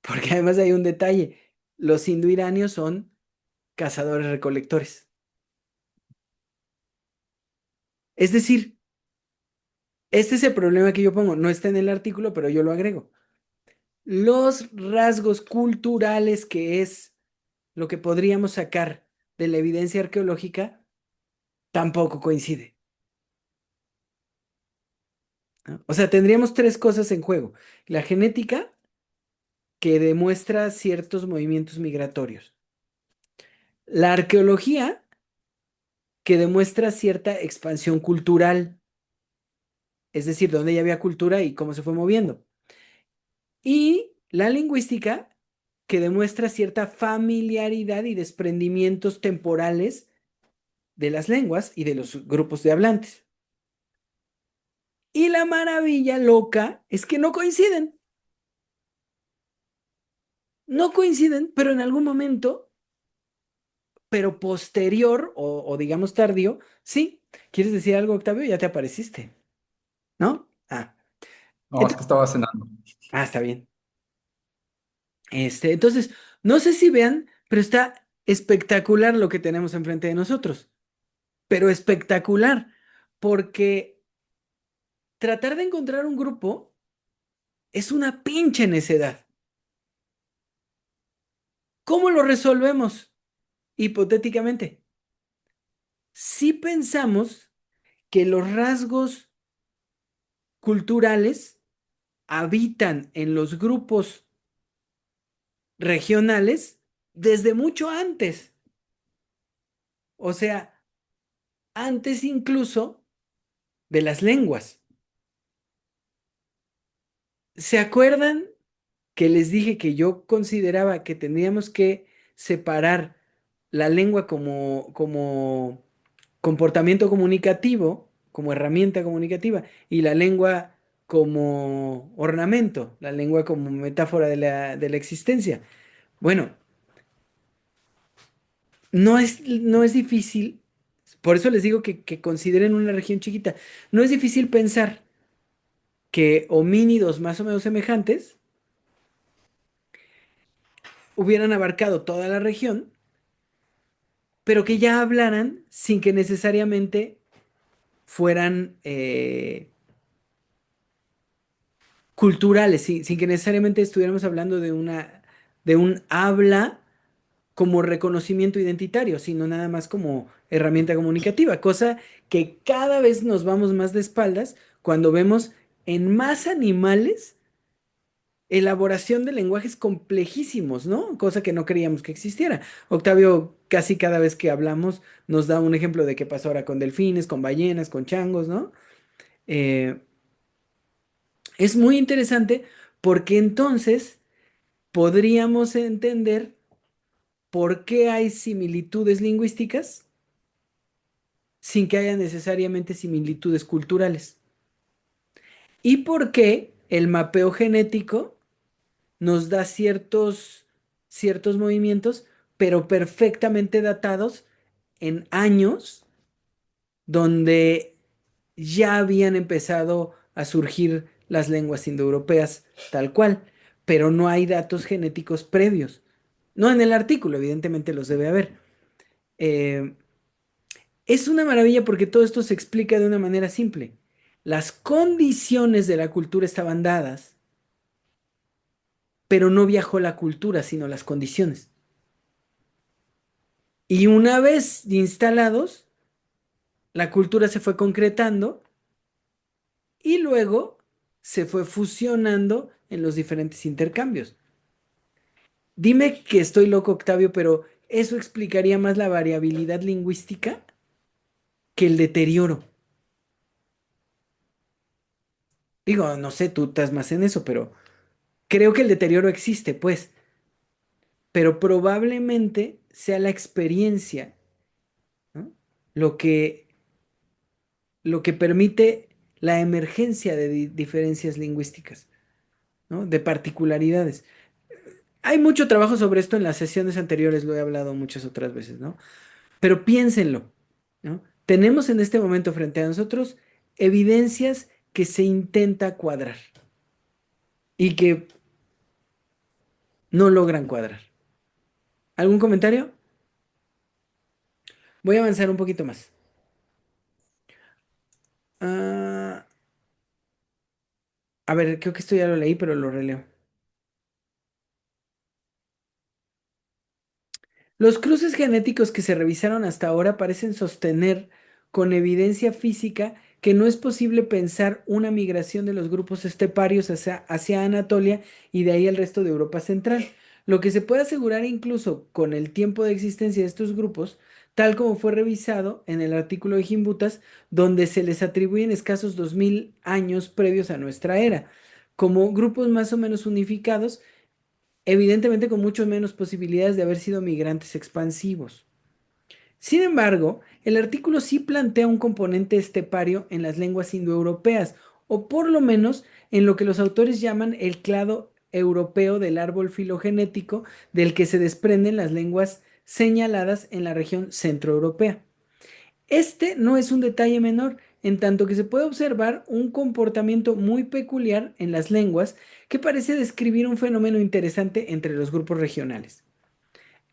Porque además hay un detalle. Los indoiranios son cazadores recolectores. Es decir, este es el problema que yo pongo. No está en el artículo, pero yo lo agrego. Los rasgos culturales, que es lo que podríamos sacar de la evidencia arqueológica, tampoco coincide, ¿no? O sea, tendríamos tres cosas en juego. La genética, que demuestra ciertos movimientos migratorios. La arqueología, que demuestra cierta expansión cultural es decir, dónde ya había cultura y cómo se fue moviendo. Y la lingüística, que demuestra cierta familiaridad y desprendimientos temporales de las lenguas y de los grupos de hablantes. Y la maravilla loca es que no coinciden. No coinciden, pero en algún momento, pero posterior o digamos tardío, sí. ¿Quieres decir algo, Octavio? Ya te apareciste, ¿no? No, es que Ent- estaba cenando. está bien. Entonces, no sé si vean, pero está espectacular lo que tenemos enfrente de nosotros. Pero espectacular, porque tratar de encontrar un grupo es una pinche necedad. ¿Cómo lo resolvemos? Hipotéticamente, si pensamos que los rasgos culturales habitan en los grupos regionales desde mucho antes, o sea, antes incluso de las lenguas. ¿Se acuerdan que les dije que yo consideraba que tendríamos que separar la lengua como comportamiento comunicativo, como herramienta comunicativa, y la lengua como ornamento, la lengua como metáfora de la existencia? Bueno, no es difícil, por eso les digo que consideren una región chiquita, no es difícil pensar que homínidos más o menos semejantes hubieran abarcado toda la región, pero que ya hablaran sin que necesariamente fueran culturales, sin que necesariamente estuviéramos hablando de un habla como reconocimiento identitario, sino nada más como herramienta comunicativa, cosa que cada vez nos vamos más de espaldas cuando vemos en más animales elaboración de lenguajes complejísimos, ¿no? Cosa que no creíamos que existiera. Octavio, casi cada vez que hablamos, nos da un ejemplo de qué pasó ahora con delfines, con ballenas, con changos, ¿no? Eh, es muy interesante porque entonces podríamos entender por qué hay similitudes lingüísticas sin que haya necesariamente similitudes culturales. Y por qué el mapeo genético nos da ciertos movimientos, pero perfectamente datados en años donde ya habían empezado a surgir las lenguas indoeuropeas tal cual, pero no hay datos genéticos previos. No en el artículo, evidentemente los debe haber. Eh, es una maravilla porque todo esto se explica de una manera simple. Las condiciones de la cultura estaban dadas, pero no viajó la cultura, sino las condiciones. Y una vez instalados, la cultura se fue concretando y luego se fue fusionando en los diferentes intercambios. Dime que estoy loco, Octavio, pero eso explicaría más la variabilidad lingüística que el deterioro. Digo, no sé, tú estás más en eso, pero creo que el deterioro existe, pues, pero probablemente sea la experiencia, ¿no? Lo que, lo que permite la emergencia de diferencias lingüísticas, ¿no? De particularidades. Hay mucho trabajo sobre esto en las sesiones anteriores, lo he hablado muchas otras veces, ¿no? Pero piénsenlo, ¿no? Tenemos en este momento frente a nosotros evidencias que se intenta cuadrar y que no logran cuadrar. ¿Algún comentario? Voy a avanzar un poquito más. Ah, a ver, creo que esto ya lo leí, pero lo releo. Los cruces genéticos que se revisaron hasta ahora parecen sostener con evidencia física que no es posible pensar una migración de los grupos esteparios hacia Anatolia y de ahí al resto de Europa Central. lo que se puede asegurar incluso con el tiempo de existencia de estos grupos, tal como fue revisado en el artículo de Gimbutas, donde se les atribuyen escasos 2000 años previos a nuestra era, como grupos más o menos unificados, evidentemente con mucho menos posibilidades de haber sido migrantes expansivos. Sin embargo, el artículo sí plantea un componente estepario en las lenguas indoeuropeas, o por lo menos en lo que los autores llaman el clado europeo del árbol filogenético del que se desprenden las lenguas señaladas en la región centroeuropea. Este no es un detalle menor, en tanto que se puede observar un comportamiento muy peculiar en las lenguas que parece describir un fenómeno interesante entre los grupos regionales.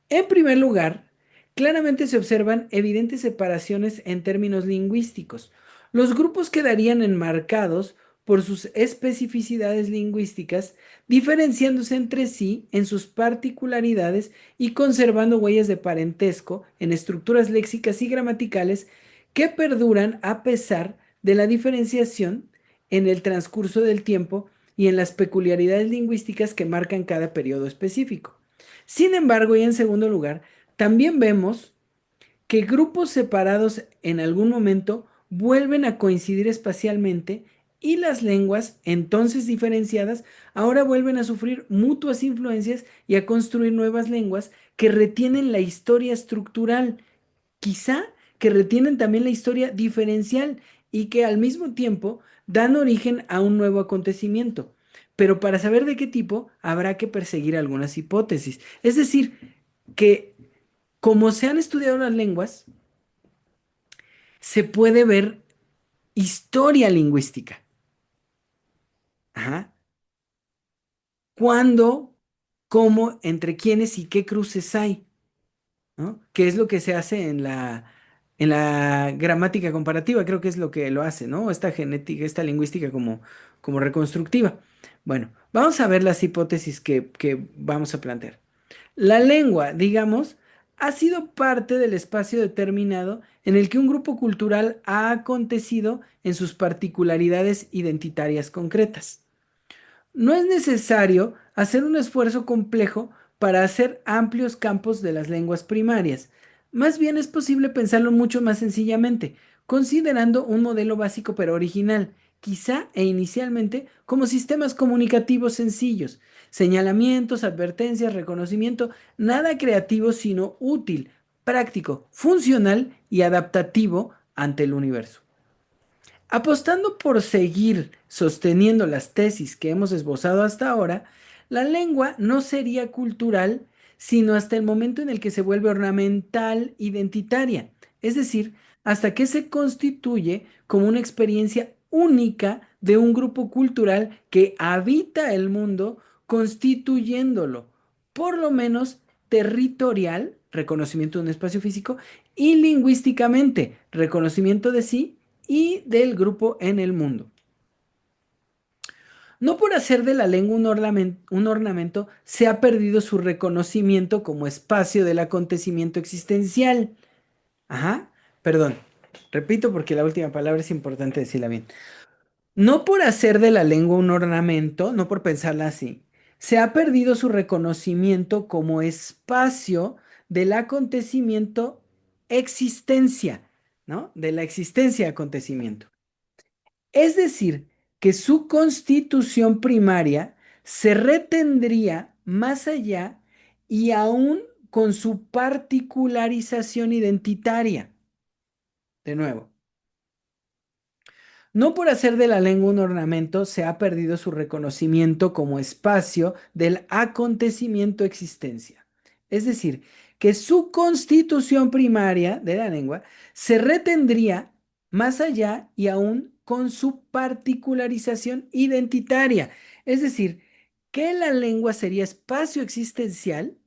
En primer lugar, claramente se observan evidentes separaciones en términos lingüísticos. Los grupos quedarían enmarcados por sus especificidades lingüísticas, diferenciándose entre sí en sus particularidades y conservando huellas de parentesco en estructuras léxicas y gramaticales que perduran a pesar de la diferenciación en el transcurso del tiempo y en las peculiaridades lingüísticas que marcan cada periodo específico. Sin embargo, y en segundo lugar, también vemos que grupos separados en algún momento vuelven a coincidir espacialmente y las lenguas, entonces diferenciadas, ahora vuelven a sufrir mutuas influencias y a construir nuevas lenguas que retienen la historia estructural, quizá que retienen también la historia diferencial y que al mismo tiempo dan origen a un nuevo acontecimiento. Pero para saber de qué tipo, habrá que perseguir algunas hipótesis. Es decir, que como se han estudiado las lenguas, se puede ver historia lingüística. Ajá. ¿Cuándo, cómo, entre quiénes y qué cruces hay? ¿No? ¿Qué es lo que se hace en la gramática comparativa? Creo que es lo que lo hace, ¿no? Esta genética, esta lingüística como reconstructiva. Bueno, vamos a ver las hipótesis que vamos a plantear. La lengua, digamos, ha sido parte del espacio determinado en el que un grupo cultural ha acontecido en sus particularidades identitarias concretas. No es necesario hacer un esfuerzo complejo para hacer amplios campos de las lenguas primarias. Más bien es posible pensarlo mucho más sencillamente, considerando un modelo básico pero original, quizá e inicialmente como sistemas comunicativos sencillos, señalamientos, advertencias, reconocimiento, nada creativo sino útil, práctico, funcional y adaptativo ante el universo. Apostando por seguir sosteniendo las tesis que hemos esbozado hasta ahora, la lengua no sería cultural sino hasta el momento en el que se vuelve ornamental identitaria, es decir, hasta que se constituye como una experiencia única de un grupo cultural que habita el mundo constituyéndolo, por lo menos territorial, reconocimiento de un espacio físico, y lingüísticamente, reconocimiento de sí y del grupo en el mundo. No por hacer de la lengua un ornamento se ha perdido su reconocimiento como espacio del acontecimiento existencial. Ajá, perdón, repito porque la última palabra es importante decirla bien. No por hacer de la lengua un ornamento, no por pensarla así, se ha perdido su reconocimiento como espacio del acontecimiento existencia, ¿no? De la existencia de acontecimiento. Es decir, que su constitución primaria se retendría más allá y aún con su particularización identitaria. De nuevo, no por hacer de la lengua un ornamento se ha perdido su reconocimiento como espacio del acontecimiento existencia. Es decir, que su constitución primaria de la lengua se retendría más allá y aún con su particularización identitaria. Es decir, que la lengua sería espacio existencial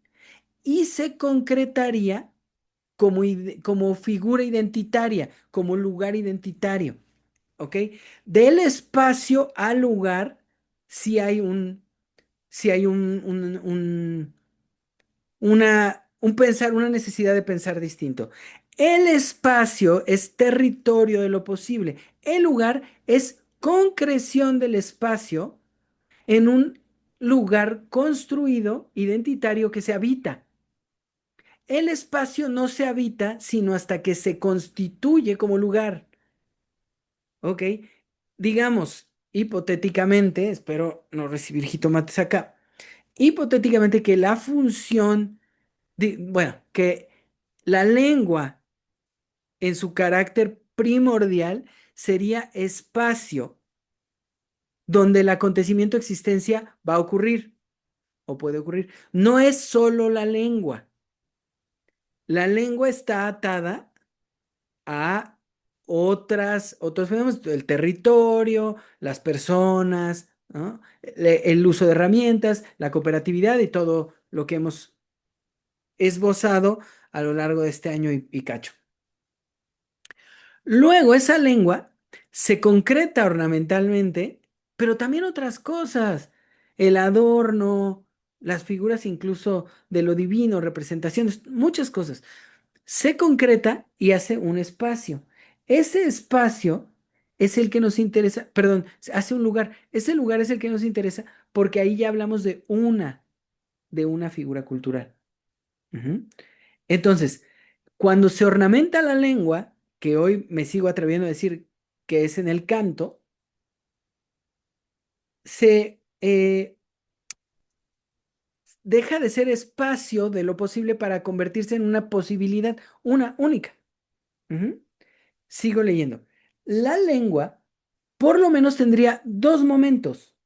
y se concretaría como figura identitaria, como lugar identitario. ¿Ok? Del espacio al lugar, si hay si hay un pensar, una necesidad de pensar distinto. El espacio es territorio de lo posible. El lugar es concreción del espacio en un lugar construido, identitario que se habita. El espacio no se habita sino hasta que se constituye como lugar. ¿Ok? Digamos, hipotéticamente, espero no recibir jitomates acá, hipotéticamente que la función, bueno, que la lengua en su carácter primordial sería espacio donde el acontecimiento existencia va a ocurrir o puede ocurrir. No es solo la lengua. La lengua está atada a otros fenómenos, el territorio, las personas, ¿no? El uso de herramientas, la cooperatividad y todo lo que hemos esbozado a lo largo de este año y cacho. Luego esa lengua se concreta ornamentalmente, pero también otras cosas, el adorno, las figuras incluso de lo divino, representaciones, muchas cosas. Se concreta y hace un espacio. Ese espacio es el que nos interesa, perdón, hace un lugar. Ese lugar es el que nos interesa porque ahí ya hablamos de una figura cultural. Ujú. Entonces, cuando se ornamenta la lengua, que hoy me sigo atreviendo a decir que es en el canto, se deja de ser espacio de lo posible para convertirse en una posibilidad, una única. Ujú. Sigo leyendo. La lengua por lo menos tendría dos momentos,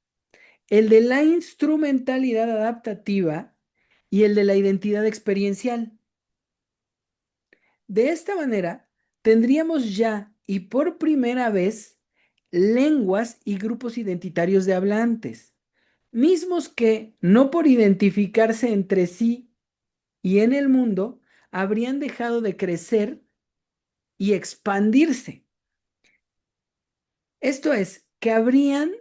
el de la instrumentalidad adaptativa y el de la identidad experiencial. De esta manera, tendríamos ya y por primera vez lenguas y grupos identitarios de hablantes, mismos que, no por identificarse entre sí y en el mundo, habrían dejado de crecer y expandirse. Esto es, que habrían,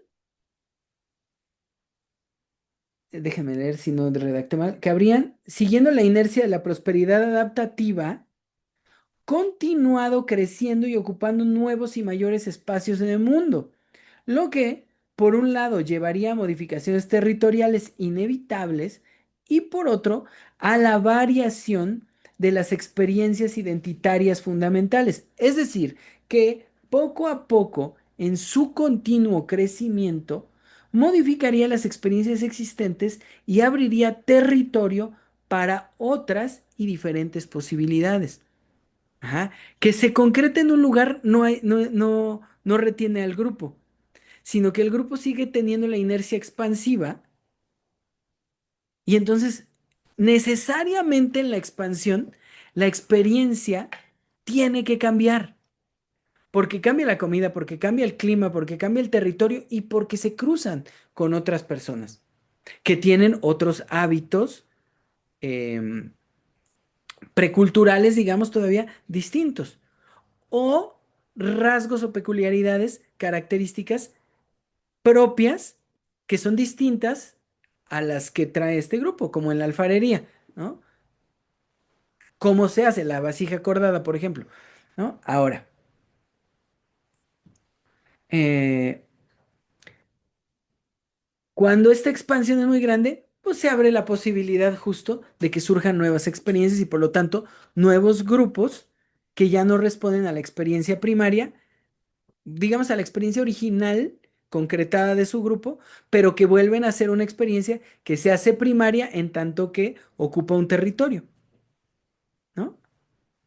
déjenme leer si no redacté mal, que habrían, siguiendo la inercia de la prosperidad adaptativa, continuado creciendo y ocupando nuevos y mayores espacios en el mundo, lo que, por un lado, llevaría a modificaciones territoriales inevitables y, por otro, a la variación de las experiencias identitarias fundamentales. Es decir, que poco a poco, en su continuo crecimiento, modificaría las experiencias existentes y abriría territorio para otras y diferentes posibilidades. Ajá. Que se concrete en un lugar no retiene al grupo, sino que el grupo sigue teniendo la inercia expansiva y entonces necesariamente en la expansión la experiencia tiene que cambiar, porque cambia la comida, porque cambia el clima, porque cambia el territorio y porque se cruzan con otras personas que tienen otros hábitos em, preculturales, digamos, todavía distintos, o rasgos o peculiaridades, características propias que son distintas a las que trae este grupo, como en la alfarería, ¿no? ¿Cómo se hace la vasija cordada, por ejemplo? ¿No? Ahora, eh, cuando esta expansión es muy grande, pues se abre la posibilidad justo de que surjan nuevas experiencias y por lo tanto nuevos grupos que ya no responden a la experiencia primaria, digamos, a la experiencia original concretada de su grupo, pero que vuelven a ser una experiencia que se hace primaria en tanto que ocupa un territorio, ¿no?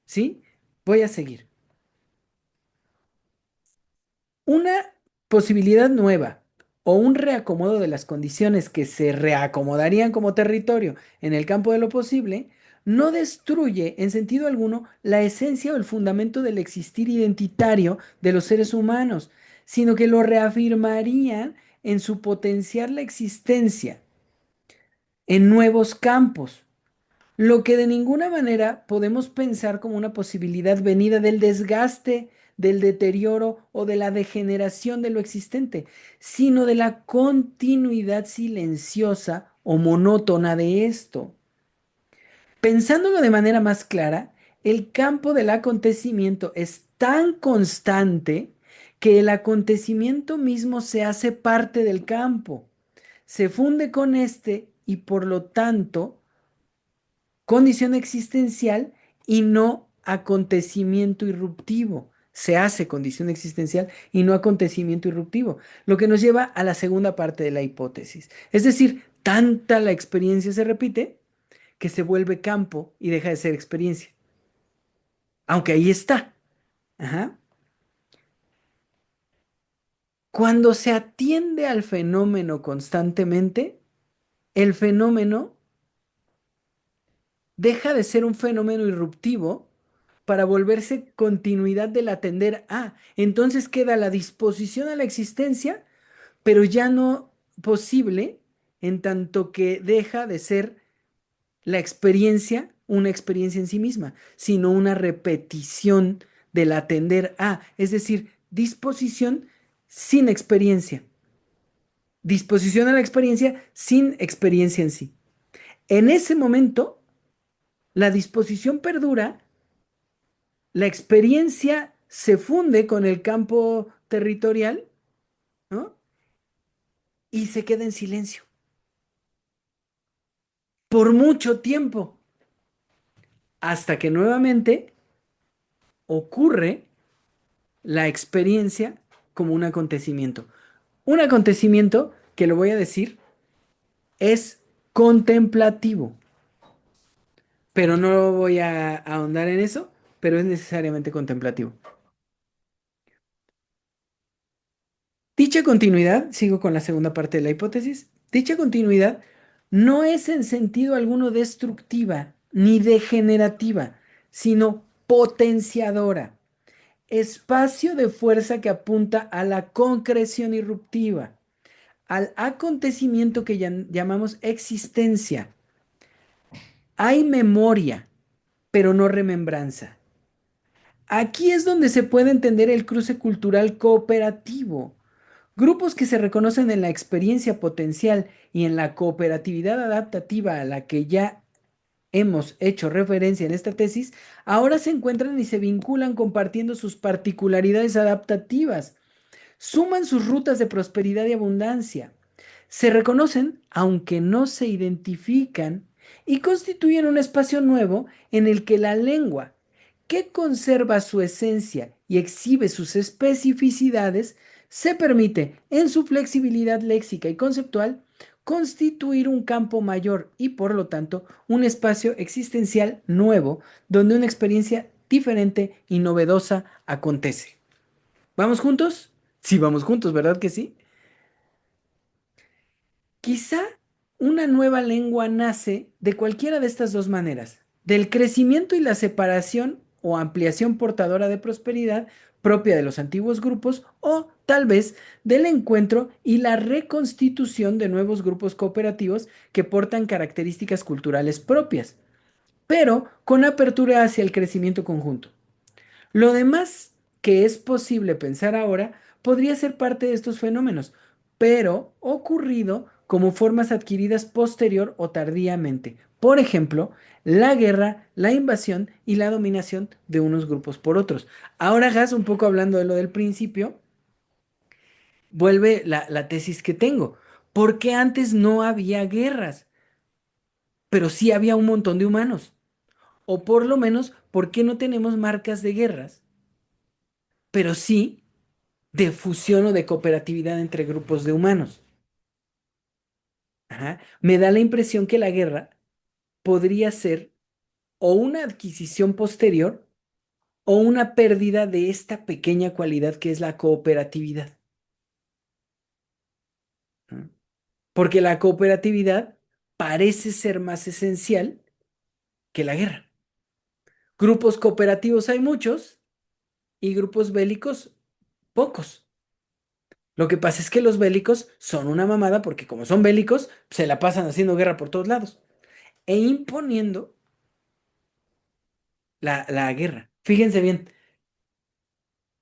¿Sí? Voy a seguir. Una posibilidad nueva o un reacomodo de las condiciones que se reacomodarían como territorio en el campo de lo posible no destruye en sentido alguno la esencia o el fundamento del existir identitario de los seres humanos, sino que lo reafirmarían en su potenciar la existencia en nuevos campos, lo que de ninguna manera podemos pensar como una posibilidad venida del desgaste, del deterioro o de la degeneración de lo existente, sino de la continuidad silenciosa o monótona de esto. Pensándolo de manera más clara, el campo del acontecimiento es tan constante que el acontecimiento mismo se hace parte del campo. se funde con este y por lo tanto condición existencial y no acontecimiento irruptivo. Se hace condición existencial y no acontecimiento irruptivo, lo que nos lleva a la segunda parte de la hipótesis. Es decir, tanta la experiencia se repite que se vuelve campo y deja de ser experiencia. Aunque ahí está. Ajá. Cuando se atiende al fenómeno constantemente, el fenómeno deja de ser un fenómeno irruptivo para volverse continuidad del atender a. Entonces queda la disposición a la existencia, pero ya no posible en tanto que deja de ser la experiencia una experiencia en sí misma, sino una repetición del atender a, es decir, disposición sin experiencia, disposición a la experiencia sin experiencia en sí. En ese momento, la disposición perdura, la experiencia se funde con el campo territorial, ¿no? Y se queda en silencio por mucho tiempo, hasta que nuevamente ocurre la experiencia como un acontecimiento. Un acontecimiento que lo voy a decir es contemplativo, pero no voy a ahondar en eso, pero es necesariamente contemplativo. Dicha continuidad, sigo con la segunda parte de la hipótesis, dicha continuidad no es en sentido alguno destructiva ni degenerativa, sino potenciadora, espacio de fuerza que apunta a la concreción irruptiva, al acontecimiento que llamamos existencia. Hay memoria, pero no remembranza. Aquí es donde se puede entender el cruce cultural cooperativo. Grupos que se reconocen en la experiencia potencial y en la cooperatividad adaptativa a la que ya hemos hecho referencia en esta tesis, ahora se encuentran y se vinculan compartiendo sus particularidades adaptativas, suman sus rutas de prosperidad y abundancia, se reconocen aunque no se identifican y constituyen un espacio nuevo en el que la lengua, que conserva su esencia y exhibe sus especificidades, se permite, en su flexibilidad léxica y conceptual, constituir un campo mayor y, por lo tanto, un espacio existencial nuevo donde una experiencia diferente y novedosa acontece. ¿Vamos juntos? Sí, vamos juntos, ¿verdad que sí? Quizá una nueva lengua nace de cualquiera de estas dos maneras, del crecimiento y la separación o ampliación portadora de prosperidad propia de los antiguos grupos o tal vez del encuentro y la reconstitución de nuevos grupos cooperativos que portan características culturales propias, pero con apertura hacia el crecimiento conjunto. Lo demás que es posible pensar ahora podría ser parte de estos fenómenos, pero ocurrido como formas adquiridas posterior o tardíamente. Por ejemplo, la guerra, la invasión y la dominación de unos grupos por otros. Ahora, Gas, un poco hablando de lo del principio, vuelve la tesis que tengo. ¿Por qué antes no había guerras? Pero sí había un montón de humanos. O por lo menos, ¿por qué no tenemos marcas de guerras? Pero sí de fusión o de cooperatividad entre grupos de humanos. Ajá. Me da la impresión que la guerra podría ser o una adquisición posterior o una pérdida de esta pequeña cualidad que es la cooperatividad. ¿No? Porque la cooperatividad parece ser más esencial que la guerra. Grupos cooperativos hay muchos y grupos bélicos pocos. Lo que pasa es que los bélicos son una mamada porque como son bélicos, se la pasan haciendo guerra por todos lados e imponiendo la guerra. Fíjense bien,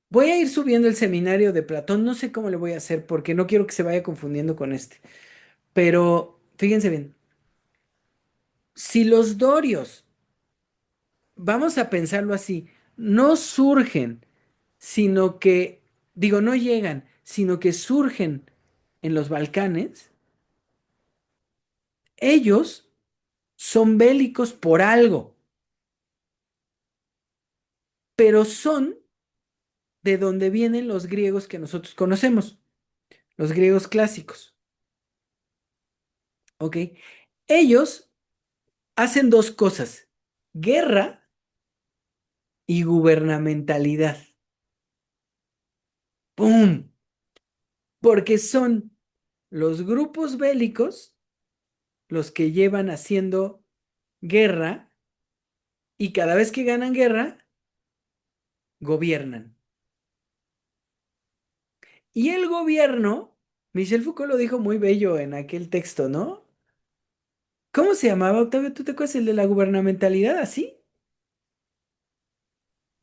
voy a ir subiendo el seminario de Platón, no sé cómo le voy a hacer porque no quiero que se vaya confundiendo con este, pero fíjense bien, si los dorios, vamos a pensarlo así, no surgen, sino que, digo, no llegan, sino que surgen en los Balcanes, Ellos son bélicos por algo, pero son de donde vienen los griegos que nosotros conocemos, los griegos clásicos. ¿Ok? Ellos hacen dos cosas, guerra y gubernamentalidad. ¡Pum! Porque son los grupos bélicos los que llevan haciendo guerra y cada vez que ganan guerra, gobiernan. Y el gobierno, Michel Foucault lo dijo muy bello en aquel texto, ¿no? ¿Cómo se llamaba, Octavio? ¿Tú te acuerdas el de la gubernamentalidad así?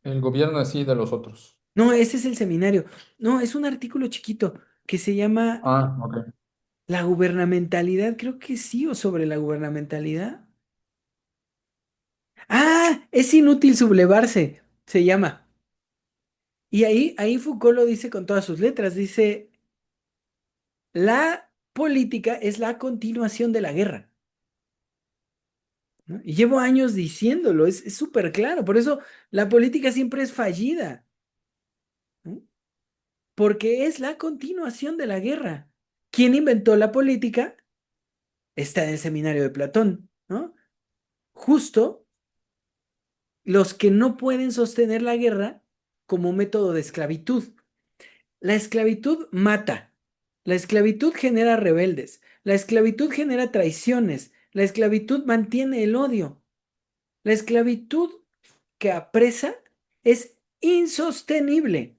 El gobierno así de los otros. No, ese es el seminario. No, es un artículo chiquito que se llama Ah, ok. La gubernamentalidad, creo que sí, o sobre la gubernamentalidad. Ah, es inútil sublevarse, se llama. Y ahí Foucault lo dice con todas sus letras, dice, la política es la continuación de la guerra. ¿No? Y llevo años diciéndolo, es súper claro, por eso la política siempre es fallida, ¿no? Porque es la continuación de la guerra. ¿Quién inventó la política? Está en el seminario de Platón, ¿no? Justo los que no pueden sostener la guerra como método de esclavitud. La esclavitud mata, la esclavitud genera rebeldes, la esclavitud genera traiciones, la esclavitud mantiene el odio, la esclavitud que apresa es insostenible.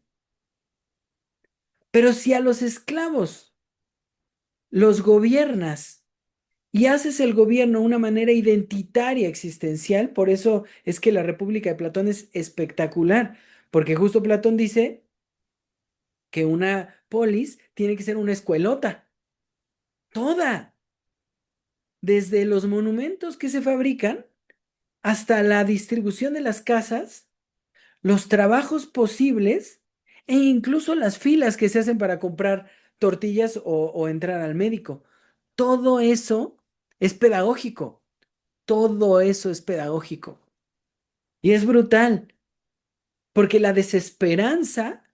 Pero si a los esclavos los gobiernas y haces el gobierno de una manera identitaria existencial, por eso es que la República de Platón es espectacular, porque justo Platón dice que una polis tiene que ser una escuelota, toda, desde los monumentos que se fabrican hasta la distribución de las casas, los trabajos posibles e incluso las filas que se hacen para comprar tortillas o entrar al médico. Todo eso es pedagógico, todo eso es pedagógico. Y es brutal, porque la desesperanza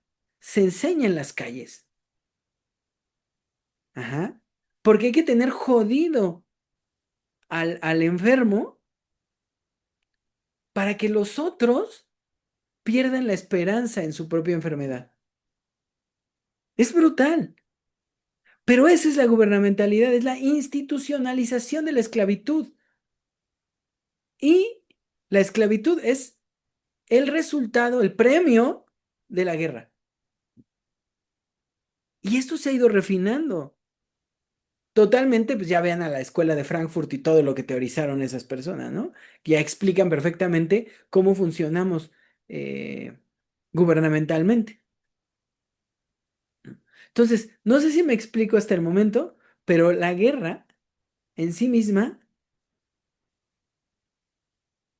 se enseña en las calles. Ajá. Porque hay que tener jodido al enfermo para que los otros pierdan la esperanza en su propia enfermedad. Es brutal. Pero esa es la gubernamentalidad, es la institucionalización de la esclavitud. Y la esclavitud es el resultado, el premio de la guerra. Y esto se ha ido refinando. Totalmente, pues ya vean a la escuela de Frankfurt y todo lo que teorizaron esas personas, ¿no? Que ya explican perfectamente cómo funcionamos eh, gubernamentalmente. Entonces, no sé si me explico hasta el momento, pero la guerra en sí misma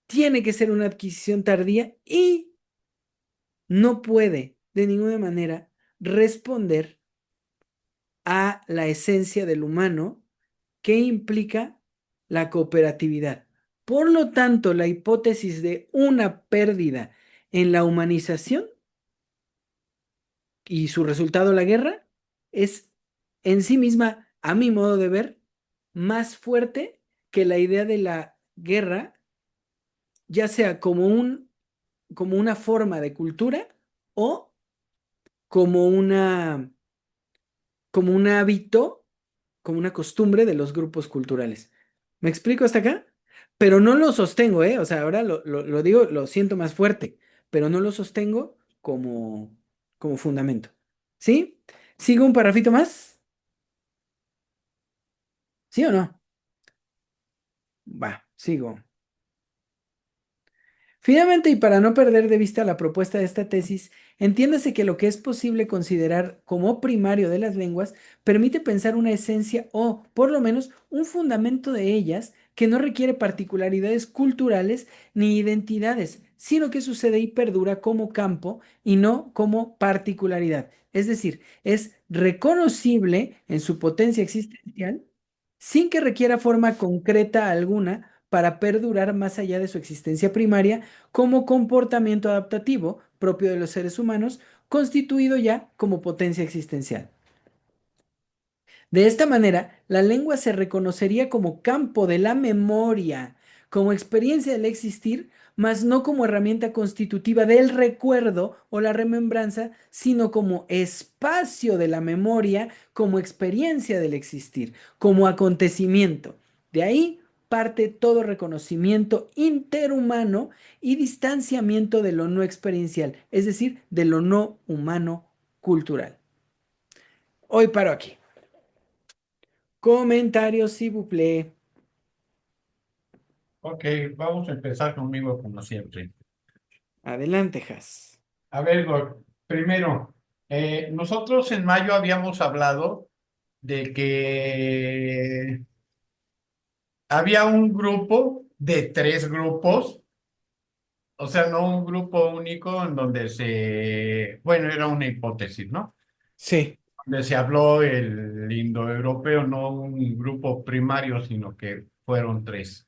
tiene que ser una adquisición tardía y no puede de ninguna manera responder a la esencia del humano que implica la cooperatividad. Por lo tanto, la hipótesis de una pérdida en la humanización y su resultado la guerra es en sí misma, a mi modo de ver, más fuerte que la idea de la guerra, ya sea como una forma de cultura o como como un hábito, como una costumbre de los grupos culturales. ¿Me explico hasta acá? Pero no lo sostengo, ¿eh? O sea, ahora lo digo, lo siento más fuerte, pero no lo sostengo como fundamento. ¿Sí? ¿Sigo un parrafito más? ¿Sí o no? Va, sigo. Finalmente, y para no perder de vista la propuesta de esta tesis, entiéndase que lo que es posible considerar como primario de las lenguas permite pensar una esencia o, por lo menos, un fundamento de ellas que no requiere particularidades culturales ni identidades, sino que sucede y perdura como campo y no como particularidad. Es decir, es reconocible en su potencia existencial sin que requiera forma concreta alguna para perdurar más allá de su existencia primaria como comportamiento adaptativo propio de los seres humanos, constituido ya como potencia existencial. De esta manera, la lengua se reconocería como campo de la memoria, como experiencia del existir, mas no como herramienta constitutiva del recuerdo o la remembranza, sino como espacio de la memoria, como experiencia del existir, como acontecimiento. De ahí parte todo reconocimiento interhumano y distanciamiento de lo no experiencial, es decir, de lo no humano cultural. Hoy paro aquí. Comentarios, s'il vous plaît. Ok, vamos a empezar conmigo como siempre. Adelante, Has. A ver, primero, nosotros en mayo habíamos hablado de que había un grupo de tres grupos, o sea, no un grupo único en donde bueno, era una hipótesis, ¿no? Sí. Donde se habló el indoeuropeo, no un grupo primario, sino que fueron tres.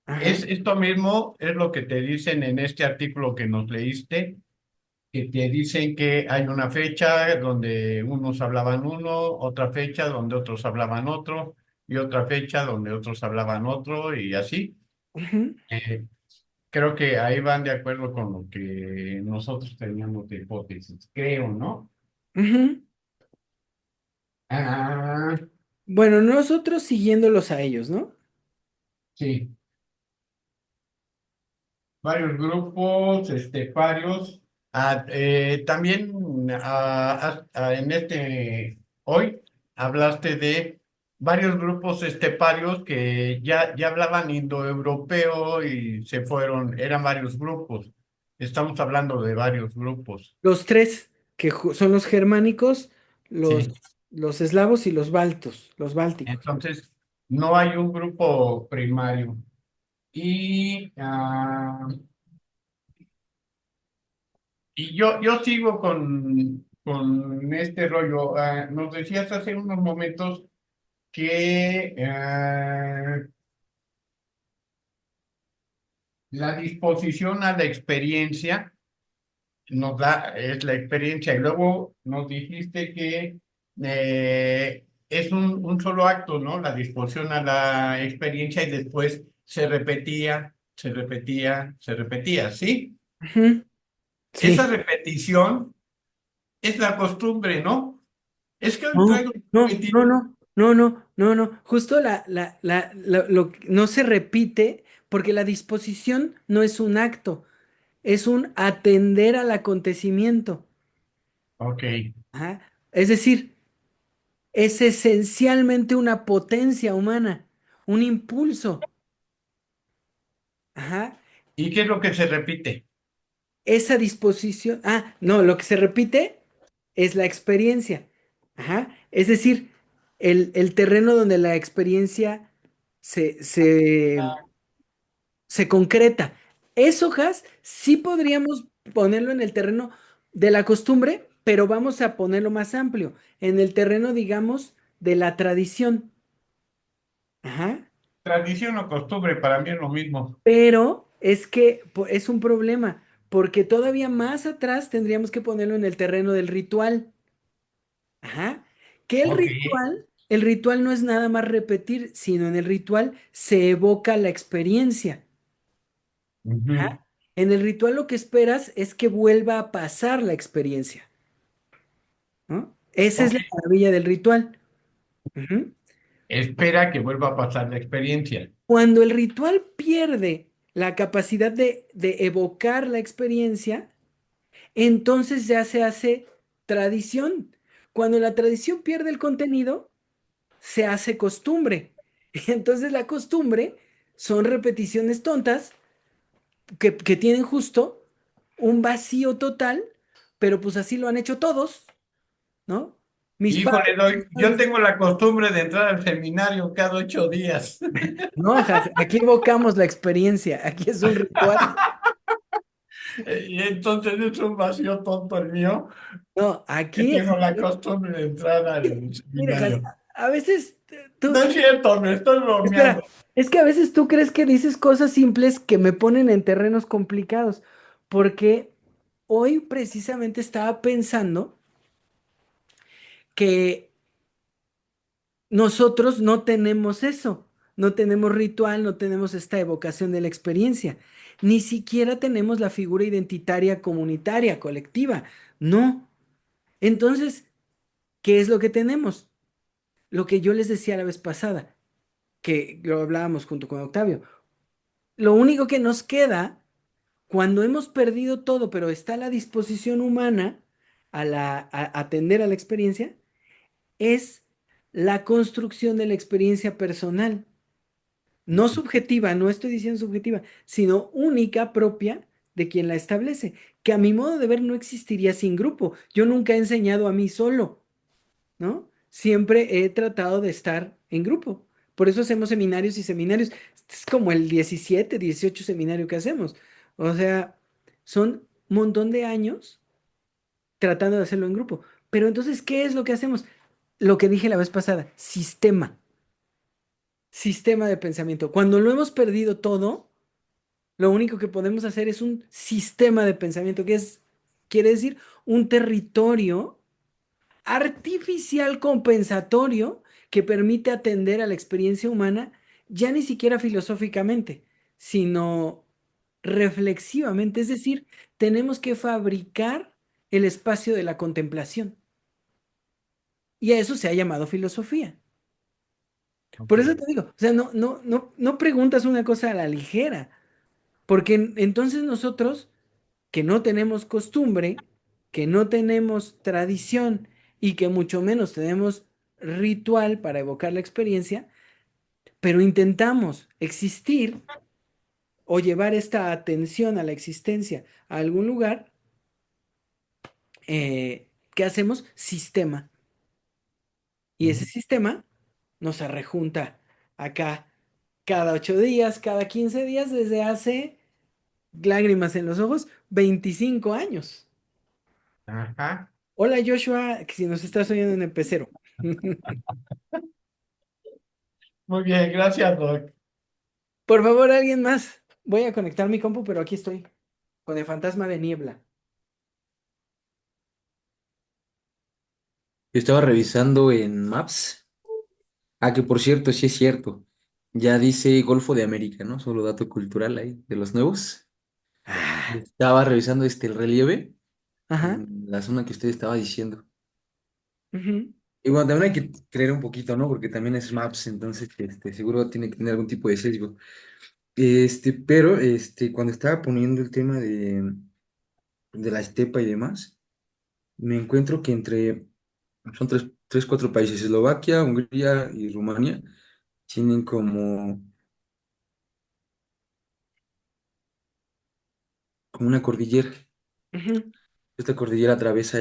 Ajá. Esto mismo es lo que te dicen en este artículo que nos leíste, que te dicen que hay una fecha donde unos hablaban uno, otra fecha donde otros hablaban otro, y otra fecha donde otros hablaban otro, y así. Ujú, Eh, Creo que ahí van de acuerdo con lo que nosotros teníamos de hipótesis, creo, ¿no? ujú. Ah, Bueno, nosotros siguiéndolos a ellos, ¿no? sí, varios grupos, varios. También hoy hablaste de varios grupos esteparios que ya hablaban indoeuropeo y se fueron, eran varios grupos. Estamos hablando de varios grupos. Los tres, que son los germánicos, Sí. los eslavos y los baltos, los bálticos. Entonces, no hay un grupo primario. Y, y yo sigo con este rollo. Nos decías hace unos momentos que la disposición a la experiencia es la experiencia. Y luego nos dijiste que es un solo acto, ¿no? La disposición a la experiencia y después se repetía, se repetía, se repetía, ¿sí? Ujú, Esa sí. repetición es la costumbre, ¿no? Es que hoy No, traigo no, no, repetido. no, no, no, no, no. Justo no se repite porque la disposición no es un acto, es un atender al acontecimiento. Ok. Ajá. Es decir, es esencialmente una potencia humana, un impulso. Ajá. ¿Y qué es lo que se repite? Esa disposición. Ah, no, lo que se repite es la experiencia. Ajá. Es decir, el terreno donde la experiencia se, se, se concreta. Eso, Has, sí podríamos ponerlo en el terreno de la costumbre, pero vamos a ponerlo más amplio, en el terreno, digamos, de la tradición. Ajá. Tradición o costumbre, para mí es lo mismo. Pero es que es un problema, porque todavía más atrás tendríamos que ponerlo en el terreno del ritual. Ajá. Que Ok. el ritual no es nada más repetir, sino en el ritual se evoca la experiencia. Ujú. Ajá. En el ritual lo que esperas es que vuelva a pasar la experiencia, ¿no? Esa es Ok. la maravilla del ritual. Ujú. Espera que vuelva a pasar la experiencia. Cuando el ritual pierde la capacidad de evocar la experiencia, entonces ya se hace tradición. Cuando la tradición pierde el contenido, se hace costumbre. Y entonces la costumbre son repeticiones tontas que tienen justo un vacío total, pero pues así lo han hecho todos, ¿no? Mis Híjole, padres, yo tengo la costumbre de entrar al seminario cada 8 días. no, aquí evocamos la experiencia, aquí es un ritual. Y entonces es un vacío tonto el mío, No, que aquí es, tengo la costumbre de entrar al mira, seminario. a veces No tú, es cierto, me estoy bromeando. espera, es que a veces tú crees que dices cosas simples que me ponen en terrenos complicados, porque hoy precisamente estaba pensando que nosotros no tenemos eso, no tenemos ritual, no tenemos esta evocación de la experiencia, ni siquiera tenemos la figura identitaria comunitaria, colectiva, no. Entonces, ¿qué es lo que tenemos? Lo que yo les decía la vez pasada, que lo hablábamos junto con Octavio. Lo único que nos queda, cuando hemos perdido todo, pero está la disposición humana a atender a la experiencia, es la construcción de la experiencia personal. No subjetiva, no estoy diciendo subjetiva, sino única, propia de quien la establece, que a mi modo de ver no existiría sin grupo. Yo nunca he enseñado a mí solo, ¿no? Siempre he tratado de estar en grupo. Por eso hacemos seminarios y seminarios. Este es como el 17, 18 seminario que hacemos. O sea, son un montón de años tratando de hacerlo en grupo. Pero entonces, ¿qué es lo que hacemos? Lo que dije la vez pasada, sistema de pensamiento. Cuando lo hemos perdido todo, lo único que podemos hacer es un sistema de pensamiento, quiere decir un territorio artificial compensatorio que permite atender a la experiencia humana, ya ni siquiera filosóficamente, sino reflexivamente. Es decir, tenemos que fabricar el espacio de la contemplación. Y a eso se ha llamado filosofía. Ok. Por eso te digo, o sea, no preguntas una cosa a la ligera, porque entonces nosotros que no tenemos costumbre, que no tenemos tradición y que mucho menos tenemos ritual para evocar la experiencia, pero intentamos existir o llevar esta atención a la existencia a algún lugar, ¿qué hacemos? Sistema. Y ese Ujú. sistema nos arrejunta acá cada 8 días, cada 15 días, desde hace lágrimas en los ojos, 25 años. Ajá. Hola Joshua, que si nos estás oyendo en el pecero. Muy bien, gracias, Doc. Por favor, alguien más. Voy a conectar mi compu, pero aquí estoy, con el fantasma de niebla. Yo estaba revisando en Maps. Ah, que por cierto, sí es cierto. Ya dice Golfo de América, ¿no? Solo dato cultural ahí, de los nuevos. Ah, Estaba revisando el relieve ajá. en la zona que usted estaba diciendo. Ujú, Y bueno, también hay que creer un poquito, ¿no? Porque también es Maps, entonces seguro tiene que tener algún tipo de sesgo. Pero cuando estaba poniendo el tema de la estepa y demás, me encuentro que son cuatro países, Eslovaquia, Hungría y Rumanía, tienen como una cordillera. ujú. Esta cordillera atraviesa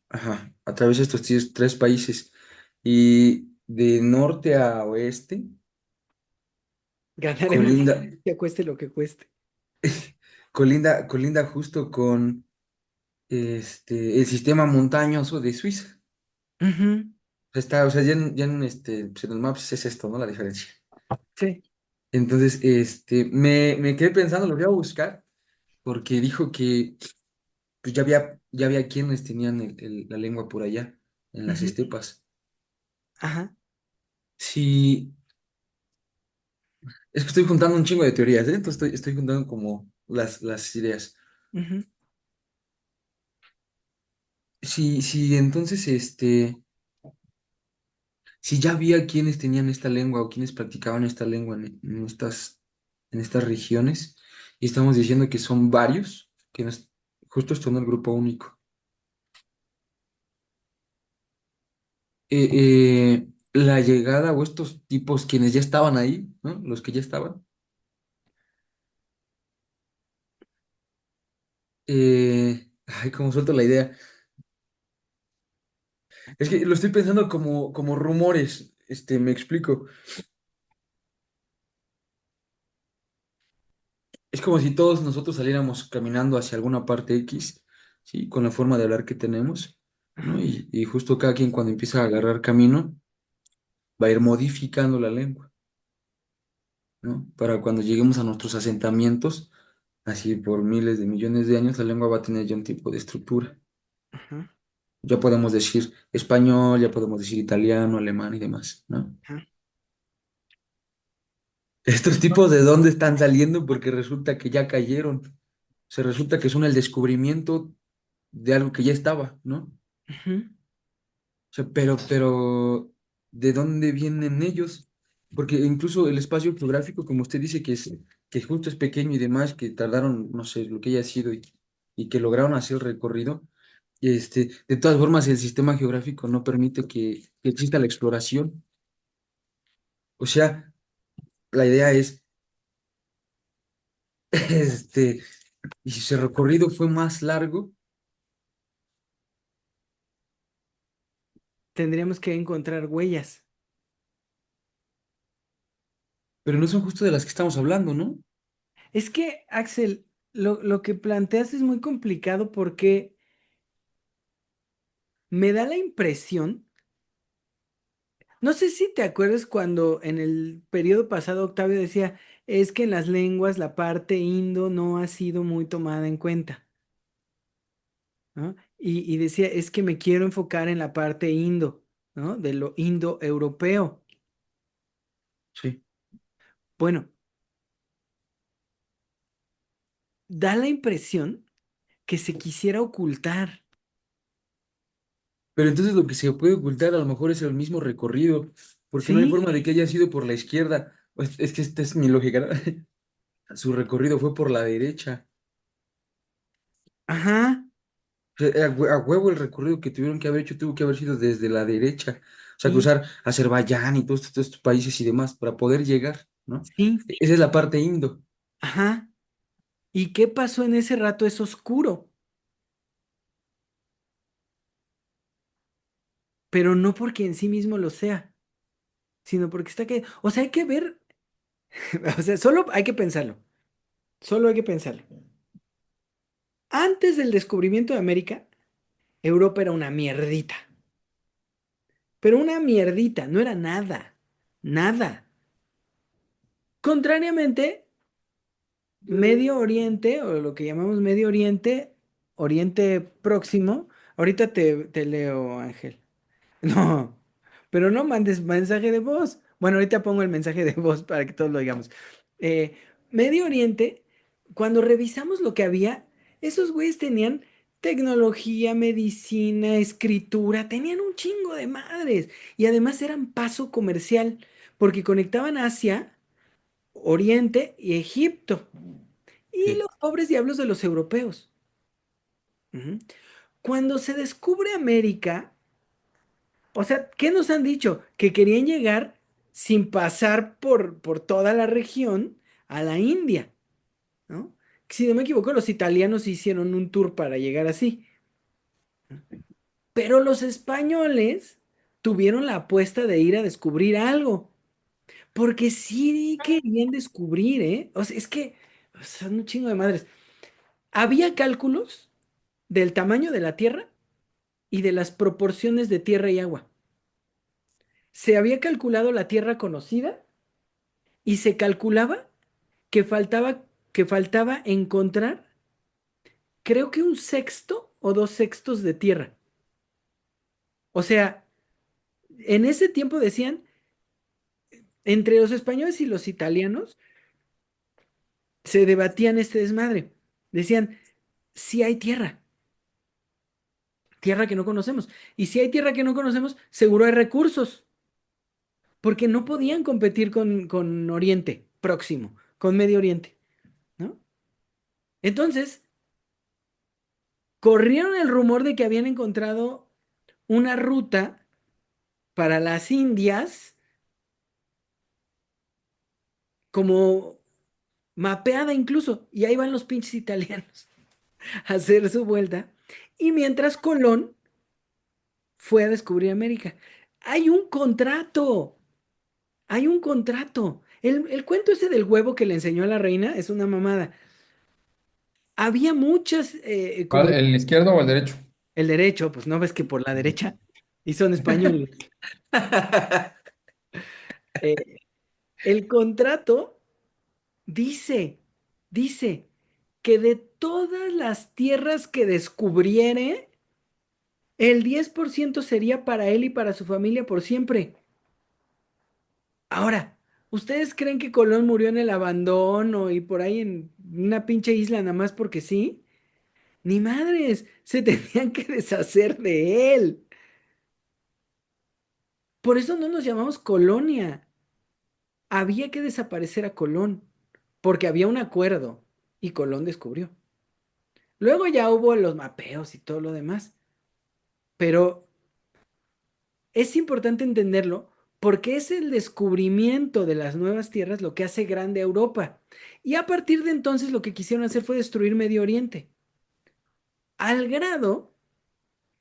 ajá, atraviesa estos tres países. Y de norte a oeste, Ganaremos, colinda, que cueste lo que cueste. colinda justo con el sistema montañoso de Suiza. Ujú, O sea, pues en los maps es esto, ¿no? La diferencia. sí. Entonces, me quedé pensando, lo voy a buscar, porque dijo que pues ya había quienes tenían la lengua por allá, en las Ujú, estepas. ajá. Sí, es que estoy juntando un chingo de teorías, ¿eh? Entonces estoy juntando como las ideas. Ujú, Sí, entonces, si ya había quienes tenían esta lengua o quienes practicaban esta lengua en estas regiones, y estamos diciendo que son varios, justo esto no es el grupo único. La llegada o estos tipos, quienes ya estaban ahí, ¿no? Los que ya estaban, ay, como suelto la idea. Es que lo estoy pensando como rumores, me explico. Es como si todos nosotros saliéramos caminando hacia alguna parte X, ¿sí? Con la forma de hablar que tenemos. ¿no? Ajá, Y justo cada quien cuando empieza a agarrar camino va a ir modificando la lengua, ¿no? Para cuando lleguemos a nuestros asentamientos, así por miles de millones de años, la lengua va a tener ya un tipo de estructura. ajá, Ya podemos decir español, ya podemos decir italiano, alemán y demás, ¿no? ajá. Estos tipos de dónde están saliendo porque resulta que ya cayeron. Se resulta que son el descubrimiento de algo que ya estaba, ¿no? Ujú. O sea, ¿de dónde vienen ellos? Porque incluso el espacio geográfico, como usted dice, que justo es pequeño y demás, que tardaron, no sé, lo que haya sido y que lograron hacer el recorrido, de todas formas, el sistema geográfico no permite que exista la exploración. O sea, la idea es, este, y si ese recorrido fue más largo, Tendríamos que encontrar huellas. pero no son justo de las que estamos hablando, ¿no? Es que, Axel, lo que planteas es muy complicado porque me da la impresión, no sé si te acuerdas cuando en el periodo pasado Octavio decía, es que en las lenguas la parte indo no ha sido muy tomada en cuenta, ¿no? Y decía, es que me quiero enfocar en la parte indo, ¿no? De lo indoeuropeo. Sí. Bueno, da la impresión que se quisiera ocultar. Pero entonces lo que se puede ocultar a lo mejor es el mismo recorrido, porque no hay Sí, forma de que haya sido por la izquierda. Es que esta es mi lógica, ¿no? Su recorrido fue por la derecha. ajá, O sea, a huevo el recorrido que tuvieron que haber hecho tuvo que haber sido desde la derecha. O sea, y cruzar Azerbaiyán y todos estos países y demás para poder llegar, ¿no? sí, Esa es la parte indo. ajá. ¿Y qué pasó en ese rato? Es oscuro, pero no porque en sí mismo lo sea, sino porque está que, o sea, hay que ver, o sea, solo hay que pensarlo, solo hay que pensarlo. Antes del descubrimiento de América, Europa era una mierdita, pero una mierdita, no era nada, nada. Contrariamente, Medio Oriente, o lo que llamamos Medio Oriente, Oriente Próximo, ahorita te leo, Ángel. No, pero no mandes mensaje de voz. Bueno, ahorita pongo el mensaje de voz para que todos lo digamos. Eh, Medio Oriente, cuando revisamos lo que había, esos güeyes tenían tecnología, medicina, escritura, tenían un chingo de madres. Y además eran paso comercial, porque conectaban Asia, Oriente y Egipto. Y Sí. los pobres diablos de los europeos. Ujú. Cuando se descubre América, o sea, ¿qué nos han dicho? Que querían llegar sin pasar por toda la región a la India, ¿no? Si no me equivoco, los italianos hicieron un tour para llegar así. Pero los españoles tuvieron la apuesta de ir a descubrir algo. Porque sí querían descubrir, ¿eh? O sea, es que son un chingo de madres. Había cálculos del tamaño de la Tierra y de las proporciones de tierra y agua. Se había calculado la Tierra conocida y se calculaba que faltaba encontrar, creo que un sexto o dos sextos de tierra. O sea, en ese tiempo decían, entre los españoles y los italianos, se debatían este desmadre. Decían, si hay tierra, tierra que no conocemos. Y si hay tierra que no conocemos, seguro hay recursos, porque no podían competir con Oriente Próximo, con Medio Oriente, ¿no? Entonces, corrieron el rumor de que habían encontrado una ruta para las Indias como mapeada incluso, y ahí van los pinches italianos a hacer su vuelta, y mientras Colón fue a descubrir América. Hay un contrato, hay un contrato. El cuento ese del huevo que le enseñó a la reina es una mamada. Había muchas, como, ¿Cuál? ¿El izquierdo o el derecho? El derecho, pues no ves que por la derecha, y son españoles. Eh, el contrato dice, dice que de todas las tierras que descubriere, el 10% sería para él y para su familia por siempre. Ahora, ¿ustedes creen que Colón murió en el abandono y por ahí en una pinche isla nada más porque sí? Ni madres, se tenían que deshacer de él. Por eso no nos llamamos colonia. Había que desaparecer a Colón, porque había un acuerdo y Colón descubrió. Luego ya hubo los mapeos y todo lo demás, pero es importante entenderlo porque es el descubrimiento de las nuevas tierras lo que hace grande a Europa. Y a partir de entonces lo que quisieron hacer fue destruir Medio Oriente, al grado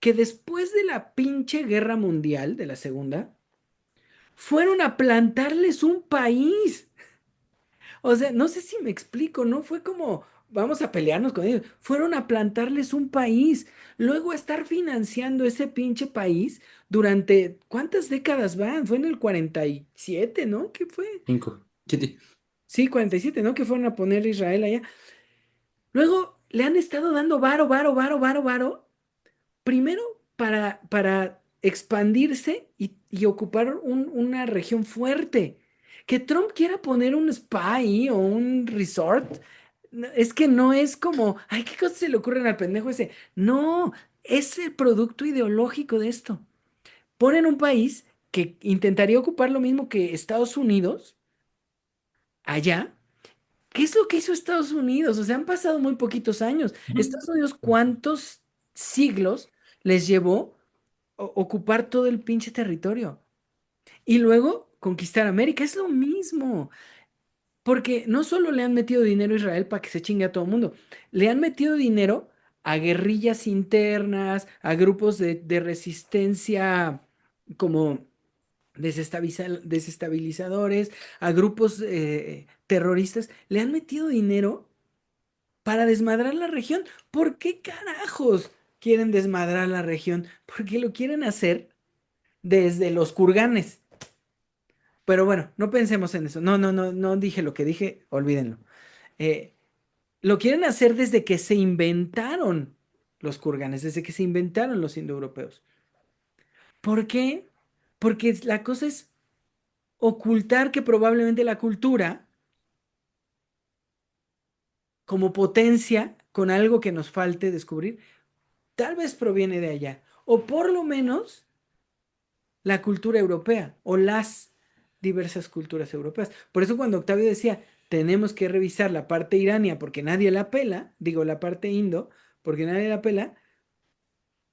que después de la pinche guerra mundial, de la segunda, fueron a plantarles un país. O sea, no sé si me explico, ¿no? Fue como, vamos a pelearnos con ellos. Fueron a plantarles un país, luego a estar financiando ese pinche país durante, ¿cuántas décadas van? Fue en el 47, ¿no? ¿Qué fue? 5, 7. Sí, 47, ¿no? Que fueron a poner Israel allá. Luego le han estado dando varo, varo, varo, varo, varo. Primero para expandirse y ocupar una región fuerte. Que Trump quiera poner un spa ahí o un resort, es que no es como, ay, ¿qué cosas se le ocurren al pendejo ese? No, es el producto ideológico de esto. Ponen un país que intentaría ocupar lo mismo que Estados Unidos allá. ¿Qué es lo que hizo Estados Unidos? O sea, han pasado muy poquitos años. Estados Unidos, ¿cuántos siglos les llevó ocupar todo el pinche territorio? Y luego conquistar América, es lo mismo. Porque no solo le han metido dinero a Israel para que se chingue a todo el mundo, le han metido dinero a guerrillas internas, a grupos de resistencia como desestabilizadores, a grupos terroristas, le han metido dinero para desmadrar la región. ¿Por qué carajos quieren desmadrar la región? Porque lo quieren hacer desde los kurganes. Pero bueno, no pensemos en eso. No, no, no, no dije lo que dije, olvídenlo. Eh, lo quieren hacer desde que se inventaron los kurganes, desde que se inventaron los indoeuropeos. ¿Por qué? Porque la cosa es ocultar que probablemente la cultura, como potencia, con algo que nos falte descubrir, tal vez proviene de allá. O por lo menos la cultura europea o las diversas culturas europeas. Por eso cuando Octavio decía, tenemos que revisar la parte irania porque nadie la pela, digo la parte indo, porque nadie la pela,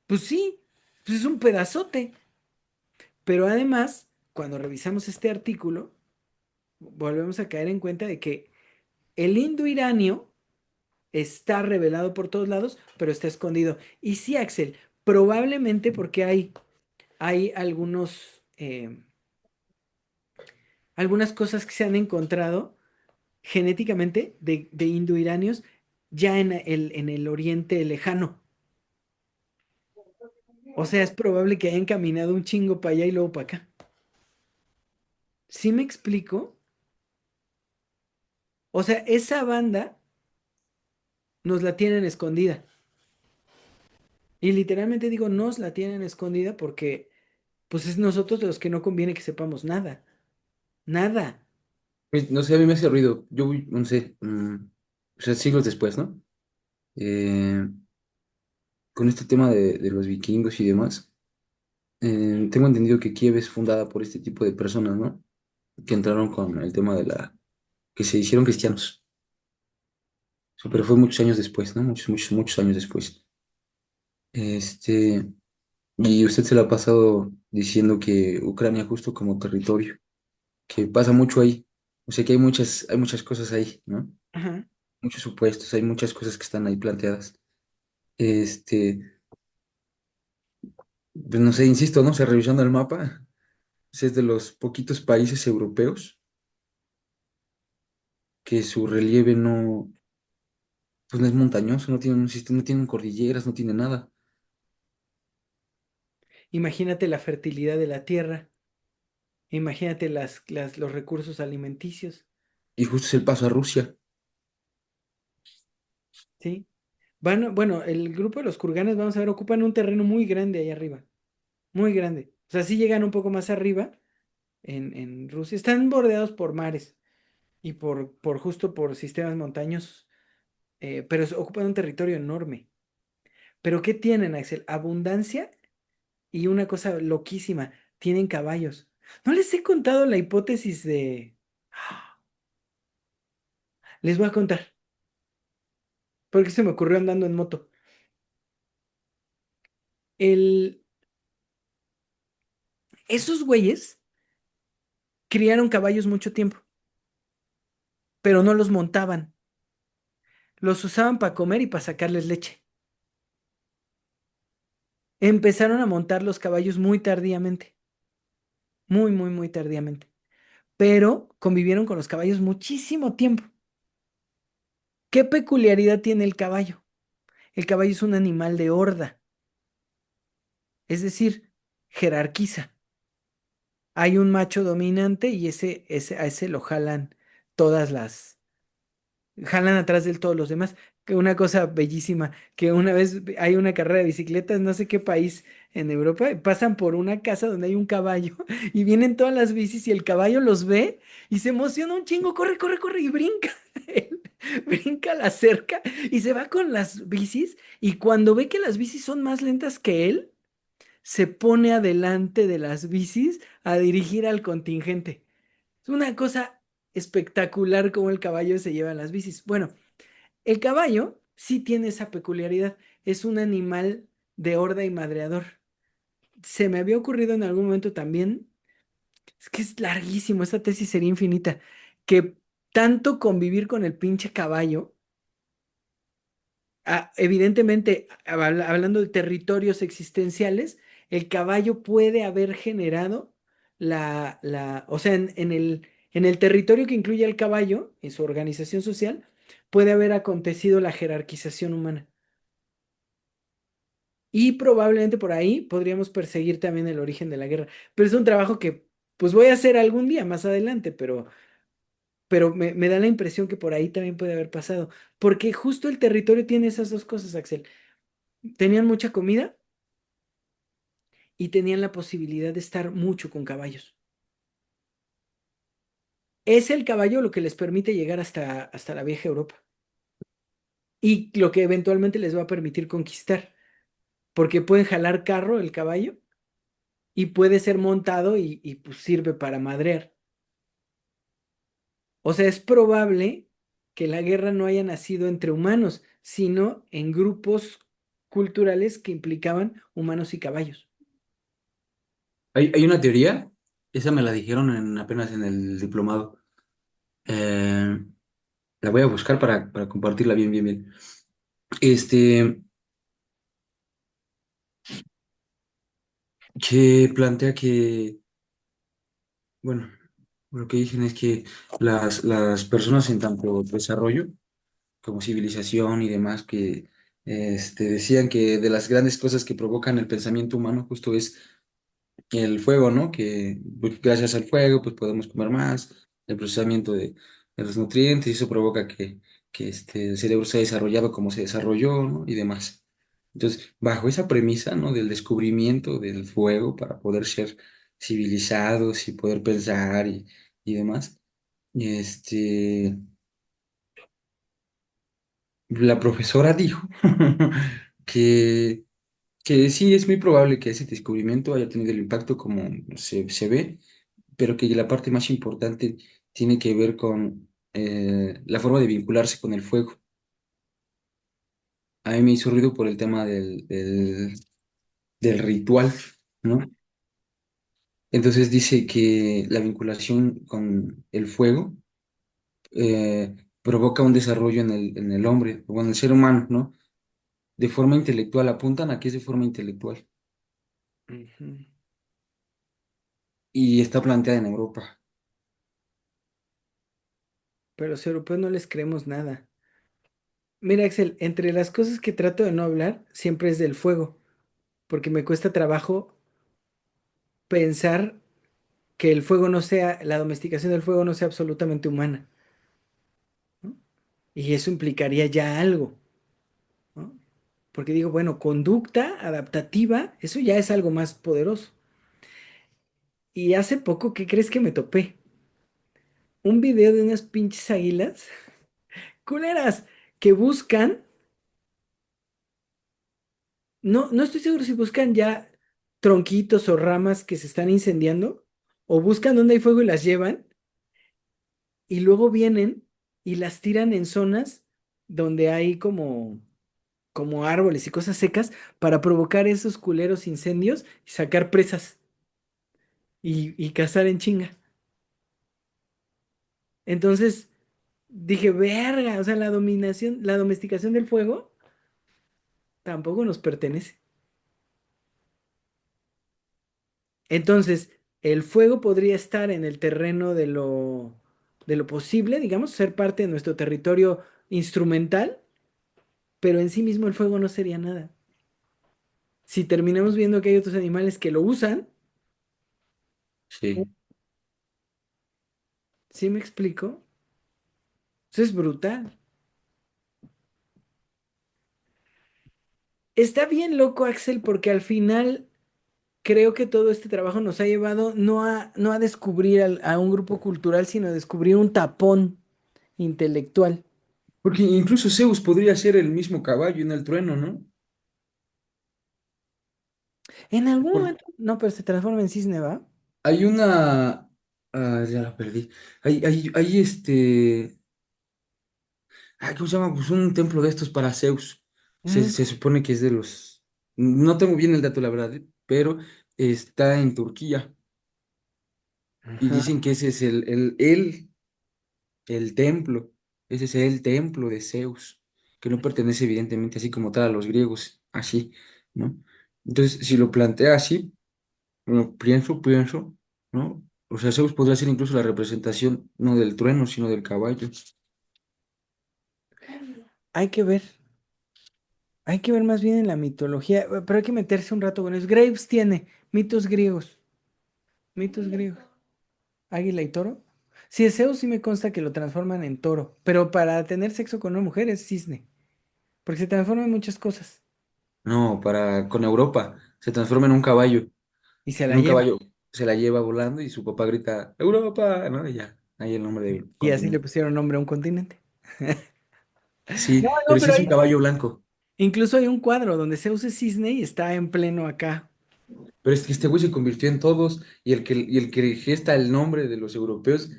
pues sí, pues es un pedazote. Pero además, cuando revisamos este artículo, volvemos a caer en cuenta de que el indo-iranio está revelado por todos lados, pero está escondido. Y sí, Axel, probablemente porque hay algunas cosas que se han encontrado genéticamente de indoiranios ya en el Oriente Lejano. O sea, es probable que hayan caminado un chingo para allá y luego para acá. ¿Sí me explico? O sea, esa banda nos la tienen escondida. Y literalmente digo, nos la tienen escondida porque, pues es nosotros los que no conviene que sepamos nada. Nada. No sé, a mí me hace ruido. Yo, no sé, o sea, siglos después, ¿no? Eh, con este tema de los vikingos y demás, tengo entendido que Kiev es fundada por este tipo de personas, ¿no? Que entraron con el tema que se hicieron cristianos. O sea, pero fue muchos años después, ¿no? Muchos, muchos, muchos años después. Este, y usted se lo ha pasado diciendo que Ucrania justo como territorio, que pasa mucho ahí. O sea que hay muchas cosas ahí, ¿no? Ajá. Muchos supuestos, hay muchas cosas que están ahí planteadas. Este, pues no sé, insisto, ¿no? O sea, revisando el mapa, pues es de los poquitos países europeos que su relieve no, pues no es montañoso, no tienen cordilleras, no tiene nada. Imagínate la fertilidad de la tierra, imagínate los recursos alimenticios, Y justo es el paso a Rusia. ¿sí? Bueno, el grupo de los kurganes, vamos a ver, ocupan un terreno muy grande ahí arriba, muy grande. O sea, sí llegan un poco más arriba en Rusia. Están bordeados por mares y por justo por sistemas montañosos, pero ocupan un territorio enorme. Pero ¿qué tienen, Axel? Abundancia y una cosa loquísima, tienen caballos. No les he contado la hipótesis de... Les voy a contar, porque se me ocurrió andando en moto. El... Esos güeyes criaron caballos mucho tiempo, pero no los montaban. Los usaban para comer y para sacarles leche. Empezaron a montar los caballos muy tardíamente, muy, muy, muy tardíamente. Pero convivieron con los caballos muchísimo tiempo. ¿Qué peculiaridad tiene el caballo? El caballo es un animal de horda, es decir, jerarquiza. Hay un macho dominante y a ese lo jalan todas jalan atrás de él todos los demás. Que una cosa bellísima, que una vez hay una carrera de bicicletas, no sé qué país en Europa, y pasan por una casa donde hay un caballo y vienen todas las bicis y el caballo los ve y se emociona un chingo, corre, corre, corre y brinca. Él brinca la cerca y se va con las bicis y cuando ve que las bicis son más lentas que él, se pone adelante de las bicis a dirigir al contingente. Es una cosa espectacular cómo el caballo se lleva en las bicis. Bueno, el caballo sí tiene esa peculiaridad. Es un animal de horda y madreador. Se me había ocurrido en algún momento también, es que es larguísimo, esta tesis sería infinita, que tanto convivir con el pinche caballo, evidentemente, hablando de territorios existenciales, el caballo puede haber generado o sea, en el territorio que incluye al caballo, en su organización social, puede haber acontecido la jerarquización humana. Y probablemente por ahí podríamos perseguir también el origen de la guerra. Pero es un trabajo que, pues voy a hacer algún día más adelante, pero me da la impresión que por ahí también puede haber pasado. Porque justo el territorio tiene esas dos cosas, Axel. Tenían mucha comida y tenían la posibilidad de estar mucho con caballos. Es el caballo lo que les permite llegar hasta la vieja Europa y lo que eventualmente les va a permitir conquistar, porque pueden jalar carro el caballo y puede ser montado y pues sirve para madrear. O sea, es probable que la guerra no haya nacido entre humanos, sino en grupos culturales que implicaban humanos y caballos. Hay una teoría, esa me la dijeron apenas en el diplomado. Eh, la voy a buscar para compartirla bien, bien, bien. Este, que plantea que, bueno, lo que dicen es que las personas en tanto desarrollo como civilización y demás, que decían que de las grandes cosas que provocan el pensamiento humano justo es el fuego, ¿no? Que pues, gracias al fuego pues podemos comer más, el procesamiento de los nutrientes, y eso provoca que el cerebro se ha desarrollado como se desarrolló, ¿no? Y demás. Entonces, bajo esa premisa, ¿no? Del descubrimiento del fuego para poder ser civilizados y poder pensar y demás, este, la profesora dijo que que sí es muy probable que ese descubrimiento haya tenido el impacto como se ve, pero que la parte más importante tiene que ver con la forma de vincularse con el fuego. A mí me hizo ruido por el tema del ritual, ¿no? Entonces dice que la vinculación con el fuego provoca un desarrollo en el hombre, o en el ser humano, ¿no? De forma intelectual, apuntan a que es de forma intelectual Ujú. y está planteada en Europa. Pero a los europeos no les creemos nada. Mira, Axel, entre las cosas que trato de no hablar, siempre es del fuego, porque me cuesta trabajo pensar que el fuego no sea, la domesticación del fuego no sea absolutamente humana, ¿no? Y eso implicaría ya algo, ¿no? Porque digo, bueno, conducta adaptativa, eso ya es algo más poderoso. Y hace poco, ¿qué crees que me topé? Un video de unas pinches águilas, culeras, que buscan, no estoy seguro si buscan ya tronquitos o ramas que se están incendiando, o buscan donde hay fuego y las llevan, y luego vienen y las tiran en zonas donde hay como árboles y cosas secas para provocar esos culeros incendios y sacar presas y cazar en chinga. Entonces dije, verga, o sea, la dominación, la domesticación del fuego tampoco nos pertenece. Entonces, el fuego podría estar en el terreno de lo posible, digamos, ser parte de nuestro territorio instrumental, pero en sí mismo el fuego no sería nada. Si terminamos viendo que hay otros animales que lo usan, Sí. ¿sí me explico? Eso es brutal. Está bien loco, Axel, porque al final creo que todo este trabajo nos ha llevado no a descubrir a un grupo cultural, sino a descubrir un tapón intelectual. Porque incluso Zeus podría ser el mismo caballo en el trueno, ¿no? En algún Porque momento, no, pero se transforma en cisne, ¿va? hay una... Ah, ya la perdí. Hay ¿cómo se llama? Pues un templo de estos para Zeus. Mm, Se supone que es de los... No tengo bien el dato, la verdad, pero está en Turquía. Y ajá. dicen que ese es el templo. Ese es el templo de Zeus, que no pertenece evidentemente así como tal a los griegos, así, ¿no? Entonces, si lo plantea así, bueno, pienso, ¿no? O sea, Zeus podría ser incluso la representación no del trueno, sino del caballo. Hay que ver, hay que ver más bien en la mitología, pero hay que meterse un rato con eso. Graves tiene mitos griegos. Águila y toro. Si es Zeus, sí me consta que lo transforman en toro, pero para tener sexo con una mujer es cisne, porque se transforma en muchas cosas No, con Europa, se transforma en un caballo. y se En la un lleva. caballo se la lleva volando y su papá grita, Europa, ¿no? Y ya, ahí el nombre del Y así le continente. pusieron nombre a un continente. Sí, No, no, pero sí pero es un caballo blanco. incluso hay un cuadro donde Zeus es cisne y está en pleno acá. Pero es que este güey se convirtió en todos y el que gesta el nombre de los europeos,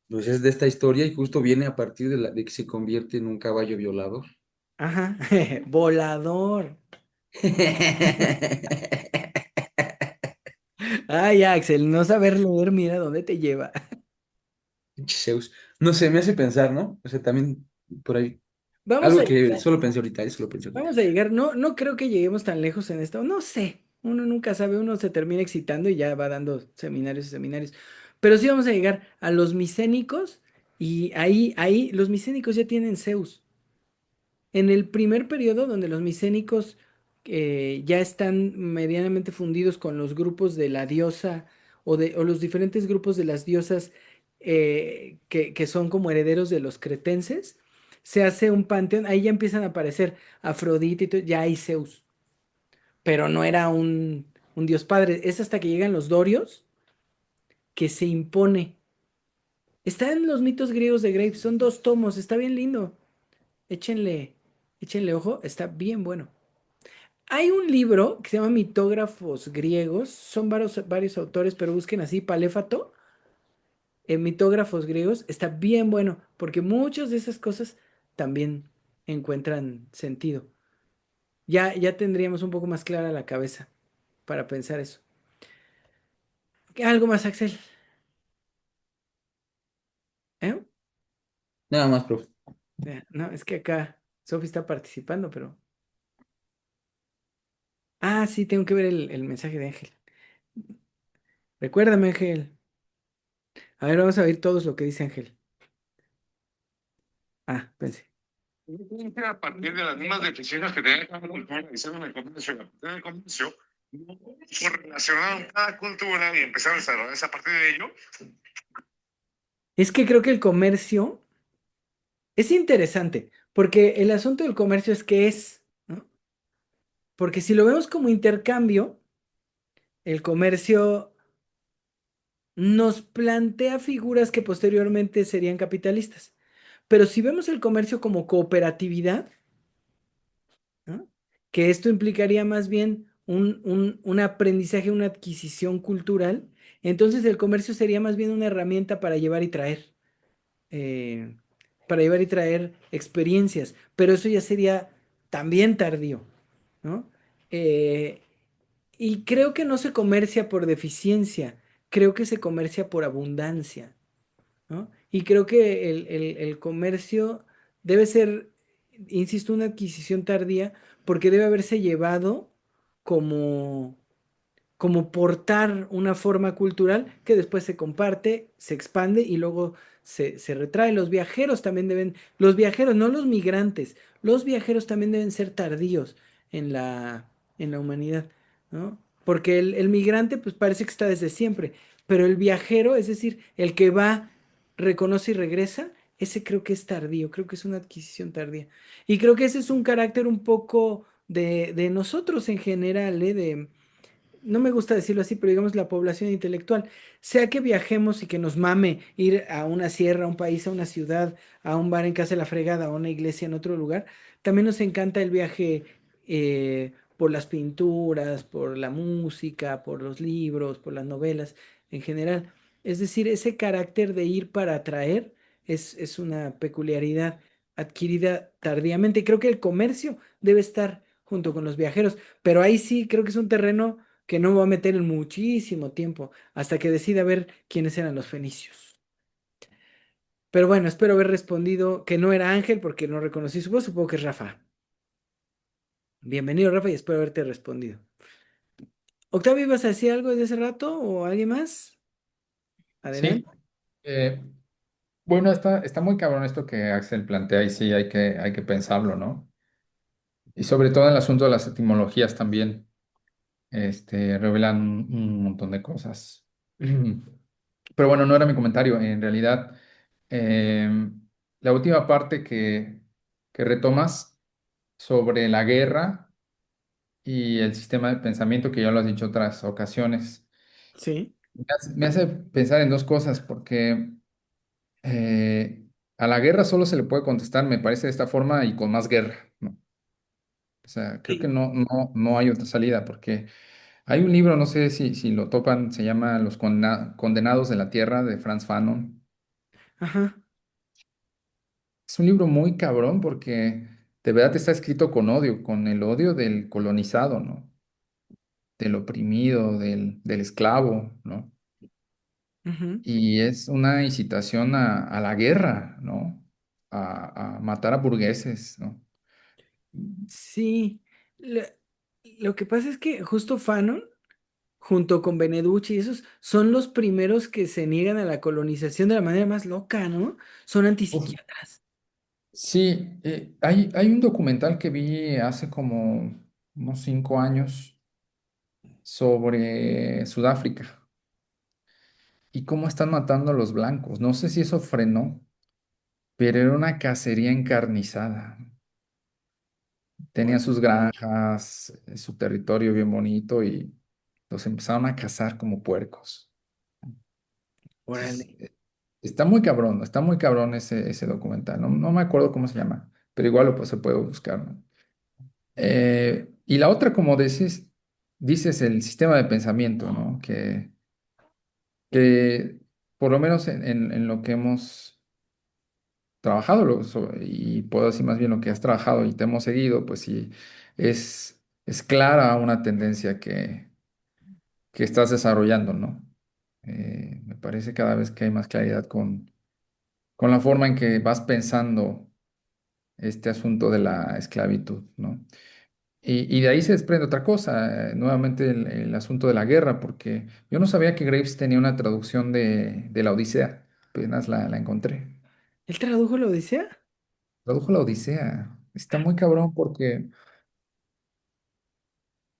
pues es de esta historia y justo viene a partir de que se convierte en un caballo violador. Ajá, volador. Ay, Axel, no saber leer, mira dónde te lleva. Pinche Zeus. No sé, me hace pensar, ¿no? O sea, también por ahí. Vamos Algo a que llegar, solo pensé ahorita, eso lo pensé ahorita. vamos a llegar. No creo que lleguemos tan lejos en esto. No sé, uno nunca sabe, uno se termina excitando y ya va dando seminarios y seminarios. Pero sí vamos a llegar a los micénicos y ahí, los micénicos ya tienen Zeus. En el primer periodo, donde los micénicos ya están medianamente fundidos con los grupos de la diosa o los diferentes grupos de las diosas que son como herederos de los cretenses, se hace un panteón, ahí ya empiezan a aparecer Afrodita y todo, ya hay Zeus, pero no era un dios padre, es hasta que llegan los dorios que se impone. Está en los mitos griegos de Graves, son 2 tomos, está bien lindo, échenle, échenle ojo, está bien bueno. Hay un libro que se llama Mitógrafos griegos, son varios autores, pero busquen así, Paléfato, en Mitógrafos griegos, está bien bueno, porque muchas de esas cosas también encuentran sentido. Ya tendríamos un poco más clara la cabeza para pensar eso. ¿Algo más, Axel? ¿Eh? Nada más, profe. No, es que acá Sofi está participando, pero... Ah, sí, tengo que ver el mensaje de Ángel. Recuérdame, Ángel. A ver, vamos a ver todos lo que dice Ángel. Ah, pensé. A partir de las mismas deficiencias que tiene el cultura y en el comercio, en el comercio, Relacionaron cada cultura y empezaron a desarrollarse a partir de ello. Es que creo que el comercio es interesante, porque el asunto del comercio es que es, ¿no? Porque si lo vemos como intercambio, el comercio nos plantea figuras que posteriormente serían capitalistas. Pero si vemos el comercio como cooperatividad, ¿no? Que esto implicaría más bien un aprendizaje, una adquisición cultural, entonces el comercio sería más bien una herramienta eh, para llevar y traer experiencias, pero eso ya sería también tardío, ¿no? Eh, y creo que no se comercia por deficiencia, creo que se comercia por abundancia, ¿no? Y creo que el comercio debe ser, insisto, una adquisición tardía porque debe haberse llevado como como portar una forma cultural que después se comparte, se expande y luego se retrae. Los viajeros también deben, los viajeros, no los migrantes, los viajeros también deben ser tardíos en en la humanidad, ¿no? Porque el migrante pues parece que está desde siempre, pero el viajero, es decir, el que va, reconoce y regresa, ese creo que es tardío, creo que es una adquisición tardía. Y creo que ese es un carácter un poco de nosotros en general, ¿eh? De, no me gusta decirlo así, pero digamos la población intelectual, sea que viajemos y que nos mame ir a una sierra, a un país, a una ciudad, a un bar en casa de la fregada, a una iglesia en otro lugar, también nos encanta el viaje por las pinturas, por la música, por los libros, por las novelas en general. Es decir, ese carácter de ir para atraer es una peculiaridad adquirida tardíamente. Y creo que el comercio debe estar junto con los viajeros, pero ahí sí creo que es un terreno que no me voy a meter en muchísimo tiempo hasta que decida ver quiénes eran los fenicios. Pero bueno, espero haber respondido que no era Ángel porque no reconocí su voz, supongo que es Rafa. Bienvenido, Rafa, y espero haberte respondido. Octavio, ¿ibas a decir algo desde hace rato o alguien más? Sí, Adelante. eh, bueno, está muy cabrón esto que Axel plantea y sí, hay que pensarlo, ¿no? Y sobre todo en el asunto de las etimologías también, revelan un montón de cosas. Pero bueno, no era mi comentario. En realidad, la última parte que retomas sobre la guerra y el sistema de pensamiento, que ya lo has dicho otras ocasiones, Sí. me hace pensar en dos cosas, porque eh, a la guerra solo se le puede contestar, me parece, de esta forma y con más guerra, ¿no? O sea, creo que Sí. no hay otra salida, porque hay un libro, no sé si lo topan, se llama Condenados de la Tierra, de Franz Fanon. Ajá. Es un libro muy cabrón porque de verdad está escrito con odio, con el odio del colonizado, ¿no? Del oprimido, del esclavo, ¿no? Ujú. Y es una incitación a la guerra, ¿no? A matar a burgueses, ¿no? Sí. Lo, lo que pasa es que justo Fanon, junto con Beneducci, esos son los primeros que se niegan a la colonización de la manera más loca, ¿no? Son Uf, antipsiquiatras. sí, hay un documental que vi hace como unos 5 años sobre Sudáfrica y cómo están matando a los blancos. No sé si eso frenó, pero era una cacería encarnizada. Tenían sus granjas, su territorio bien bonito y los empezaron a cazar como puercos. Entonces, Órale. está muy cabrón ese documental. No me acuerdo cómo se llama, pero igual pues, se puede buscar, ¿no? Y la otra, como dices el sistema de pensamiento, ¿no? Que por lo menos en lo que hemos trabajado, y puedo decir más bien lo que has trabajado y te hemos seguido, pues sí, es clara una tendencia que estás desarrollando, ¿no? Me parece cada vez que hay más claridad con la forma en que vas pensando este asunto de la esclavitud, ¿no? Y de ahí se desprende otra cosa, nuevamente el asunto de la guerra, porque yo no sabía que Graves tenía una traducción de la Odisea, apenas la encontré. ¿Él tradujo la Odisea? Tradujo la Odisea. Está muy cabrón porque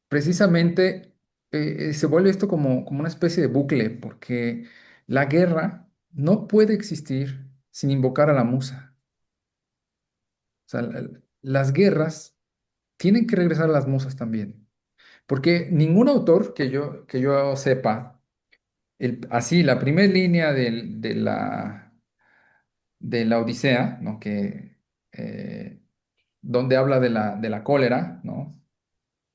precisamente se vuelve esto como una especie de bucle, porque la guerra no puede existir sin invocar a la musa. O sea, las guerras tienen que regresar a las musas también, porque ningún autor que yo sepa, así, la primera línea de la Odisea, ¿no? Eh, donde habla de la cólera, ¿no?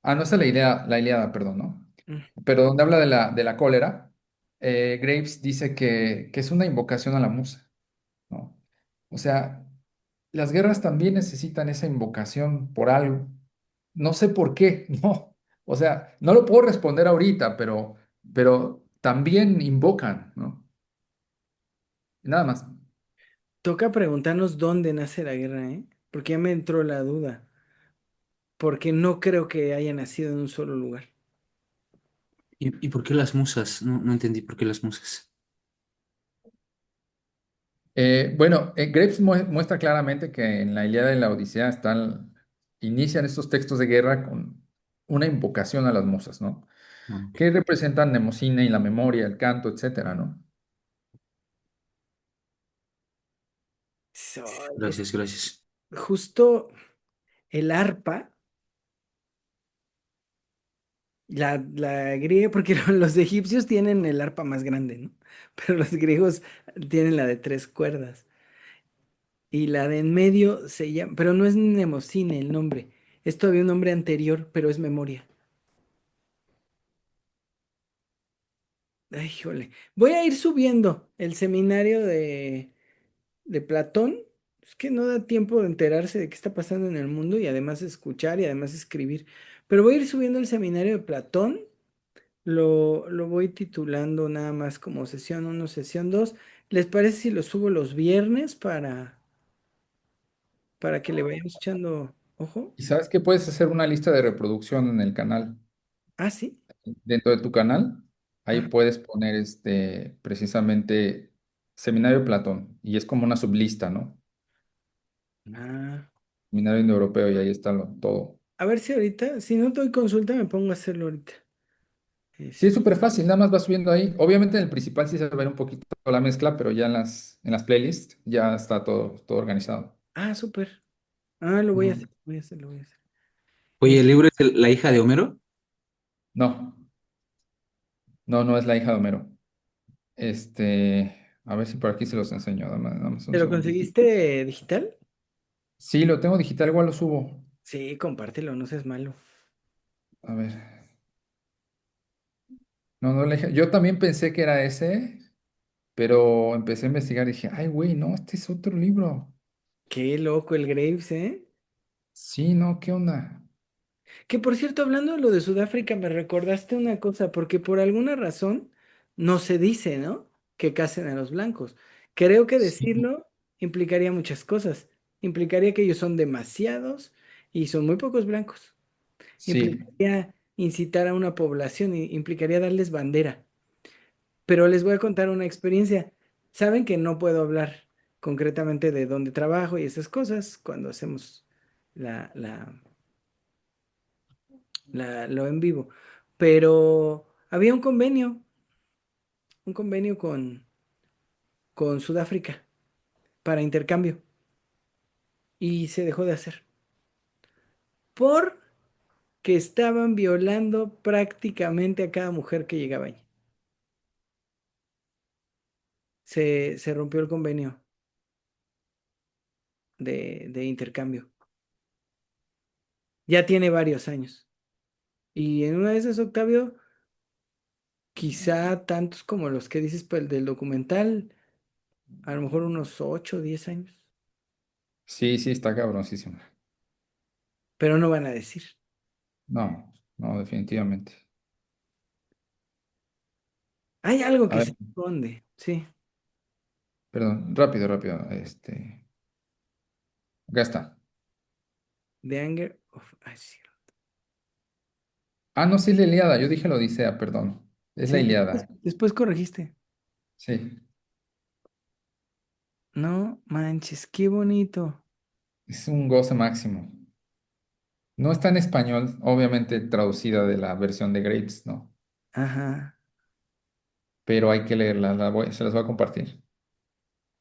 Ah, no, esa es la Ilíada, perdón, ¿no? Mm. Pero donde habla de la cólera, Graves dice que es una invocación a la musa, ¿no? O sea, las guerras también necesitan esa invocación por algo. No sé por qué, no. O sea, no lo puedo responder ahorita, pero también invocan, ¿no? Nada más. Toca preguntarnos dónde nace la guerra, ¿eh? Porque ya me entró la duda. Porque no creo que haya nacido en un solo lugar. ¿Y por qué las musas? No, no entendí por qué las musas. Bueno, Graves muestra claramente que en la Ilíada y la Odisea inician estos textos de guerra con una invocación a las musas, ¿no? Ah, ok. Que representan Mnemosine y la memoria, el canto, etcétera, ¿no? Es Gracias, gracias. justo el arpa, la griega, porque los egipcios tienen el arpa más grande, ¿no? Pero los griegos tienen la de 3 cuerdas. Y la de en medio se llama, pero no es Mnemosine el nombre. Es todavía un nombre anterior, pero es memoria. Ay, híjole. Voy a ir subiendo el seminario de Platón. Es que no da tiempo de enterarse de qué está pasando en el mundo y además escuchar y además escribir. Pero voy a ir subiendo el seminario de Platón. Lo voy titulando nada más como sesión 1, sesión 2. ¿Les parece si lo subo los viernes para que le vayamos echando ojo? Y sabes que puedes hacer una lista de reproducción en el canal. Ah, sí. Dentro de tu canal, ahí Ah, puedes poner precisamente Seminario de Platón. Y es como una sublista, ¿no? ah. Seminario Indoeuropeo y ahí está todo. A ver si ahorita, si no doy consulta, me pongo a hacerlo ahorita. Sí, es Este, súper fácil, nada más vas subiendo ahí. Obviamente en el principal sí se va a ver un poquito la mezcla, pero ya en las playlists ya está todo organizado. súper. Ah, lo voy a Ujú. hacer, lo voy a hacer, lo voy a hacer. Oye, ¿el libro es La hija de Homero? No, no, no es la hija de Homero. A ver si por aquí se los enseño. Dame un ¿Te lo segundito. conseguiste digital? Sí, lo tengo digital, igual lo subo. Sí, compártelo, no seas malo. A ver. No, no, yo también pensé que era ese, pero empecé a investigar y dije, ay, güey, no, este es otro libro. Qué loco el Graves, ¿eh? Sí, no, ¿qué onda? Que por cierto, hablando de lo de Sudáfrica, me recordaste una cosa, porque por alguna razón no se dice, ¿no? Que casen a los blancos. Creo que Sí, decirlo implicaría muchas cosas. Implicaría que ellos son demasiados y son muy pocos blancos. sí, Implicaría incitar a una población, implicaría darles bandera. Pero les voy a contar una experiencia. Saben que no puedo hablar concretamente de dónde trabajo y esas cosas cuando hacemos la, la, lo en vivo. Pero había un convenio con Sudáfrica para intercambio y se dejó de hacer porque estaban violando prácticamente a cada mujer que llegaba ahí. Se rompió el convenio de intercambio. Ya tiene varios años. Y en una de esas, Octavio, quizá tantos como los que dices pues, del documental, a lo mejor unos 8 o 10 años, sí, sí, está cabroncísimo. pero no van a decir. No, no, definitivamente. Hay algo A que ver, se esconde, sí, perdón, rápido, rápido. Acá está. The Anger of Asyl. Ah, no, sí, es la Ilíada. Yo dije la Odisea, perdón. Es la Sí, Ilíada. después corregiste. Sí, No manches, qué bonito. es un goce máximo. No está en español, obviamente traducida de la versión de Graves, ¿no? Ajá. pero hay que leerla, se las voy a compartir.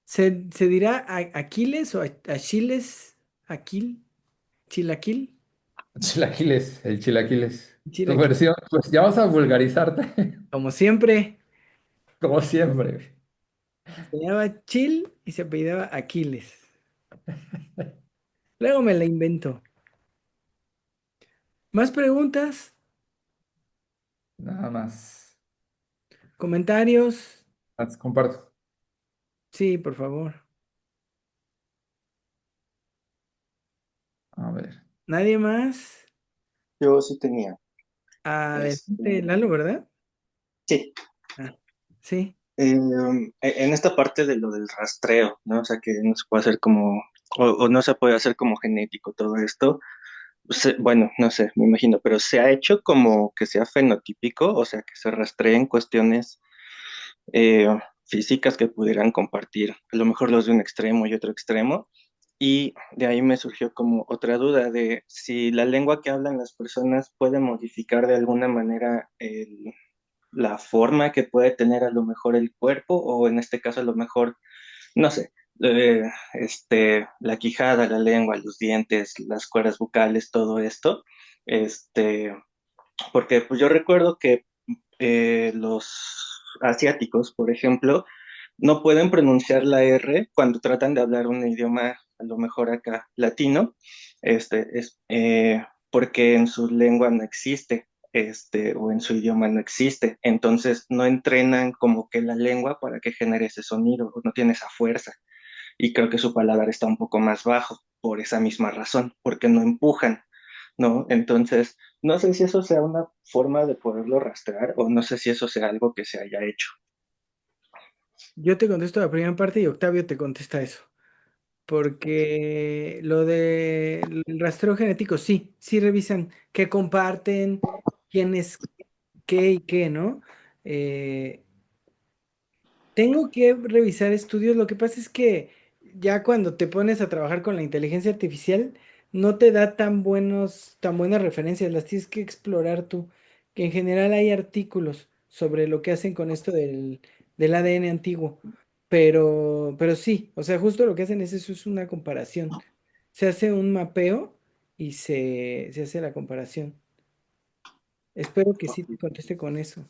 ¿Se dirá Aquiles o Achiles? ¿Aquil? ¿Chilaquil? Chilaquiles, el chilaquiles. Tu Chilaquil. versión, pues ya vas a vulgarizarte, Como siempre, como siempre. se llamaba Chil y se apellidaba Aquiles. Luego me la invento. ¿Más preguntas? Nada más. ¿Comentarios? Las comparto. Sí, por favor. A ver. ¿Nadie más? Yo sí tenía. Este, Adelante, Lalo, ¿verdad? sí, Ah, sí. en esta parte de lo del rastreo, ¿no? O sea, que no se puede hacer como, o no se puede hacer como genético todo esto. Bueno, no sé, me imagino, pero se ha hecho como que sea fenotípico, o sea, que se rastreen cuestiones eh, físicas que pudieran compartir, a lo mejor los de un extremo y otro extremo. Y de ahí me surgió como otra duda de si la lengua que hablan las personas puede modificar de alguna manera la forma que puede tener a lo mejor el cuerpo, o en este caso a lo mejor, no sé, la quijada, la lengua, los dientes, las cuerdas vocales, todo esto. Este, porque pues yo recuerdo que los asiáticos, por ejemplo, no pueden pronunciar la R cuando tratan de hablar un idioma, a lo mejor acá latino, porque en su lengua no existe, o en su idioma no existe. Entonces no entrenan como que la lengua para que genere ese sonido, no tiene esa fuerza. Y creo que su paladar está un poco más bajo por esa misma razón, porque no empujan, ¿no? Entonces, no sé si eso sea una forma de poderlo rastrear o no sé si eso sea algo que se haya hecho. Yo te contesto la primera parte y Octavio te contesta eso. Porque lo del rastreo genético, sí, sí revisan qué comparten, quién es qué y qué, ¿no? Eh, Tengo que revisar estudios. Lo que pasa es que ya cuando te pones a trabajar con la inteligencia artificial, no te da tan buenas referencias, las tienes que explorar tú. Que en general hay artículos sobre lo que hacen con esto del ADN antiguo. Pero sí, o sea, justo lo que hacen es eso, es una comparación. Se hace un mapeo y se hace la comparación. Espero que sí te conteste con eso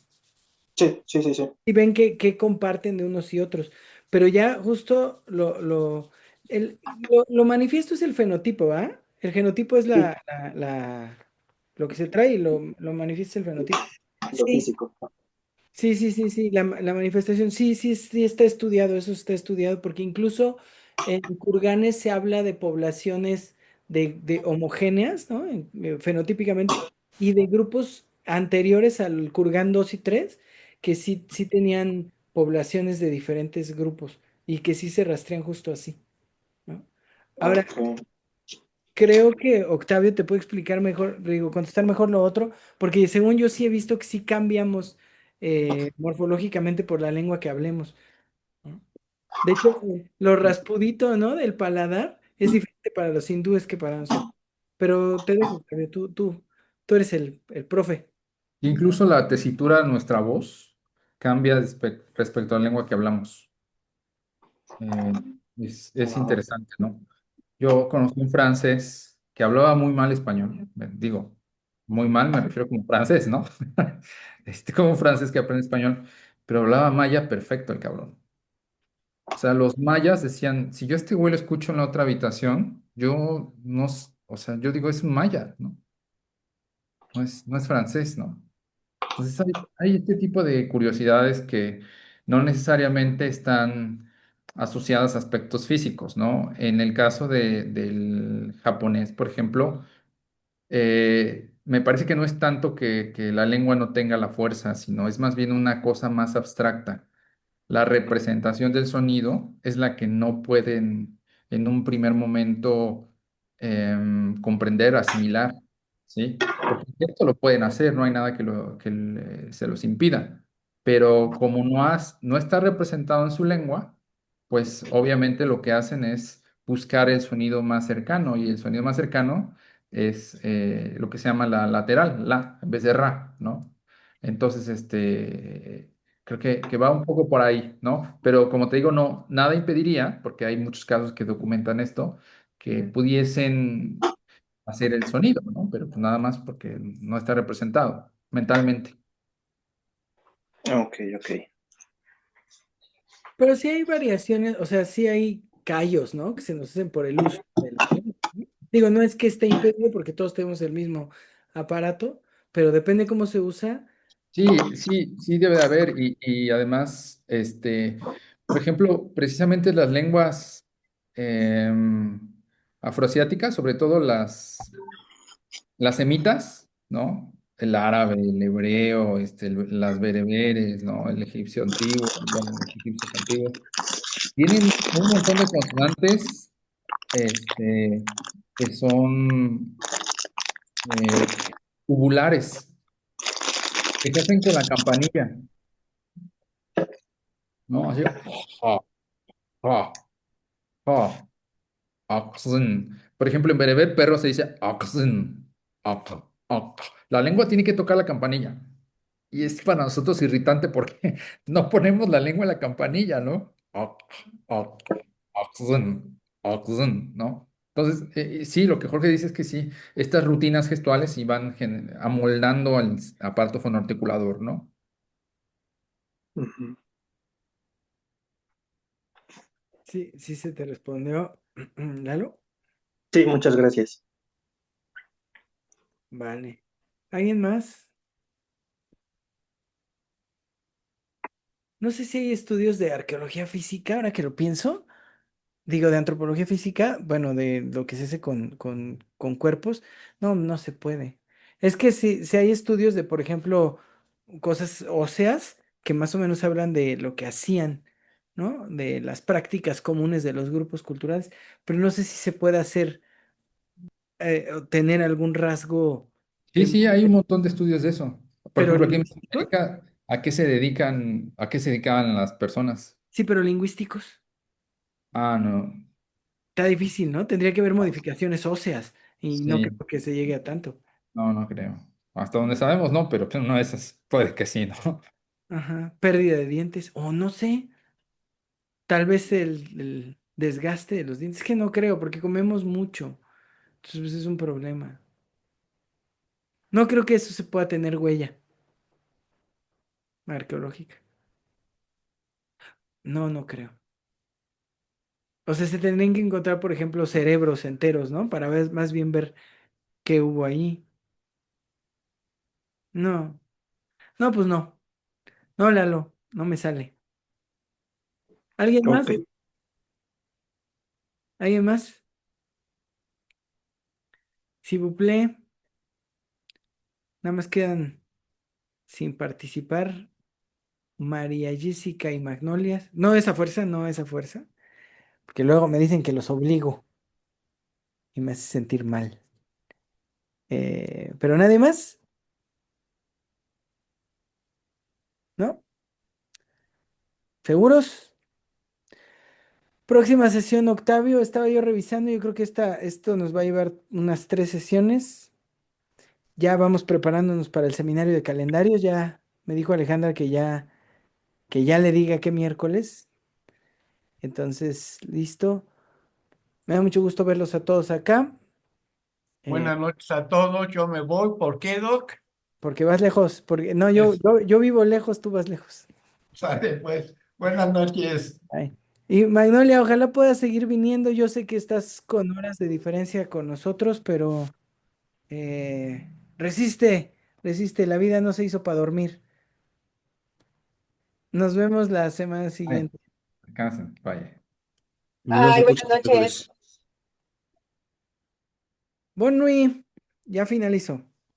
Sí, sí, sí, sí. y ven que comparten de unos y otros. Pero ya justo lo manifiesto es el fenotipo, ¿va? El genotipo es Sí, lo que se trae y lo manifiesta el fenotipo. lo Sí, físico. sí, sí, sí, sí, la manifestación, sí, sí, sí está estudiado, eso está estudiado, porque incluso en Kurganes se habla de poblaciones de homogéneas, ¿no? Fenotípicamente, y de grupos anteriores al Kurgán 2 y 3 que sí, sí tenían poblaciones de diferentes grupos y que sí se rastrean justo así, ¿no? Ahora, Ok. creo que Octavio te puede explicar mejor, digo, contestar mejor lo otro, porque según yo sí he visto que sí cambiamos morfológicamente por la lengua que hablemos, ¿no? De hecho, lo raspudito, ¿no? Del paladar es diferente para los hindúes que para nosotros. Pero te dejo, Octavio, tú eres el profe. Incluso la tesitura de nuestra voz cambia respecto a la lengua que hablamos. Eh, es Wow. interesante, ¿no? Yo conocí un francés que hablaba muy mal español. Digo, muy mal, me refiero como francés, ¿no? Como un francés que aprende español, pero hablaba maya perfecto el cabrón. O sea, los mayas decían, si yo a este güey lo escucho en la otra habitación, yo no, o sea, yo digo, es un maya, ¿no? No es francés, ¿no? Entonces hay este tipo de curiosidades que no necesariamente están asociadas a aspectos físicos, ¿no? En el caso del japonés, por ejemplo, me parece que no es tanto que la lengua no tenga la fuerza, sino es más bien una cosa más abstracta. La representación del sonido es la que no pueden en un primer momento comprender, asimilar, ¿sí? Porque esto lo pueden hacer, no hay nada se los impida, pero como no está representado en su lengua, pues obviamente lo que hacen es buscar el sonido más cercano y el sonido más cercano es lo que se llama la lateral, la, en vez de ra, ¿no? Entonces, creo que va un poco por ahí, ¿no? Pero como te digo, no, nada impediría, porque hay muchos casos que documentan esto, que pudiesen hacer el sonido, ¿no? Pero pues nada más porque no está representado mentalmente. Ok, ok. Pero sí hay variaciones, o sea, sí hay callos, ¿no? Que se nos hacen por el uso de la lengua, ¿no? Digo, no es que esté impedido porque todos tenemos el mismo aparato, pero depende cómo se usa. Sí, sí, sí debe de haber. Y además, por ejemplo, precisamente las lenguas em, afroasiáticas, sobre todo las semitas, ¿no? El árabe, el hebreo, las bereberes, ¿no? El egipcio antiguo, bueno, los egipcios antiguos, tienen un montón de consonantes, este, que son eh, tubulares, que se hacen con la campanilla, ¿no? Así, ja, ja, ja, oxen. Por ejemplo, en bereber, perro se dice oxen, ox, ox. La lengua tiene que tocar la campanilla. Y es para nosotros irritante porque no ponemos la lengua en la campanilla, ¿no? Ox, oxen, oxen, ¿no? Entonces, sí, lo que Jorge dice es que sí, estas rutinas gestuales sí van amoldando al aparato fonoarticulador, ¿no? Ujú. Sí, sí se te respondió, Lalo. Sí, muchas gracias. Vale. ¿Alguien más? No sé si hay estudios de arqueología física, ahora que lo pienso. Digo, de antropología física, bueno, de lo que se hace con cuerpos. No, no se puede. Es que si hay estudios de, por ejemplo, cosas óseas que más o menos hablan de lo que hacían, ¿no? De las prácticas comunes de los grupos culturales, pero no sé si se puede hacer, o tener algún rasgo, Sí, em- sí, hay un montón de estudios de eso. Por pero ejemplo, aquí en lingüísticos. América, a qué se dedicaban las personas? Sí, pero lingüísticos. Ah, no, Está difícil, ¿no? Tendría que haber modificaciones óseas y no sí, creo que se llegue a tanto. no, no creo. Hasta donde sabemos, no, pero pues, no esas, puede que sí, ¿no? Ajá, pérdida de dientes, o no sé, tal vez el desgaste de los dientes, es que no creo, porque comemos mucho, entonces pues, es un problema. No creo que eso se pueda tener huella arqueológica. No, no creo. O sea, se tendrían que encontrar, por ejemplo, cerebros enteros, ¿no? Para ver, más bien ver qué hubo ahí. No, no, pues no. No, Lalo, no me sale. ¿Alguien más? Ok. ¿Alguien más? S'il vous plaît. Nada más quedan sin participar María Jessica y Magnolias. No esa fuerza, no esa fuerza. Porque luego me dicen que los obligo y me hace sentir mal. Pero nadie más, ¿no? ¿Seguros? Próxima sesión, Octavio. Estaba yo revisando. Yo creo que esto nos va a llevar unas 3 sesiones. Ya vamos preparándonos para el seminario de calendarios. Ya me dijo Alejandra que ya le diga qué miércoles. Entonces, listo. Me da mucho gusto verlos a todos acá. eh, Buenas noches a todos. Yo me voy. ¿Por qué, Doc? porque vas lejos. Porque no, yo, Es, yo, yo vivo lejos, tú vas lejos. sale, pues. Buenas noches. Ay. Y Magnolia, ojalá puedas seguir viniendo. Yo sé que estás con horas de diferencia con nosotros, pero resiste, resiste. La vida no se hizo para dormir. Nos vemos la semana Ay, siguiente. descansen, vaya. Nos vemos el próximo miércoles. Bon nuit, ya finalizó.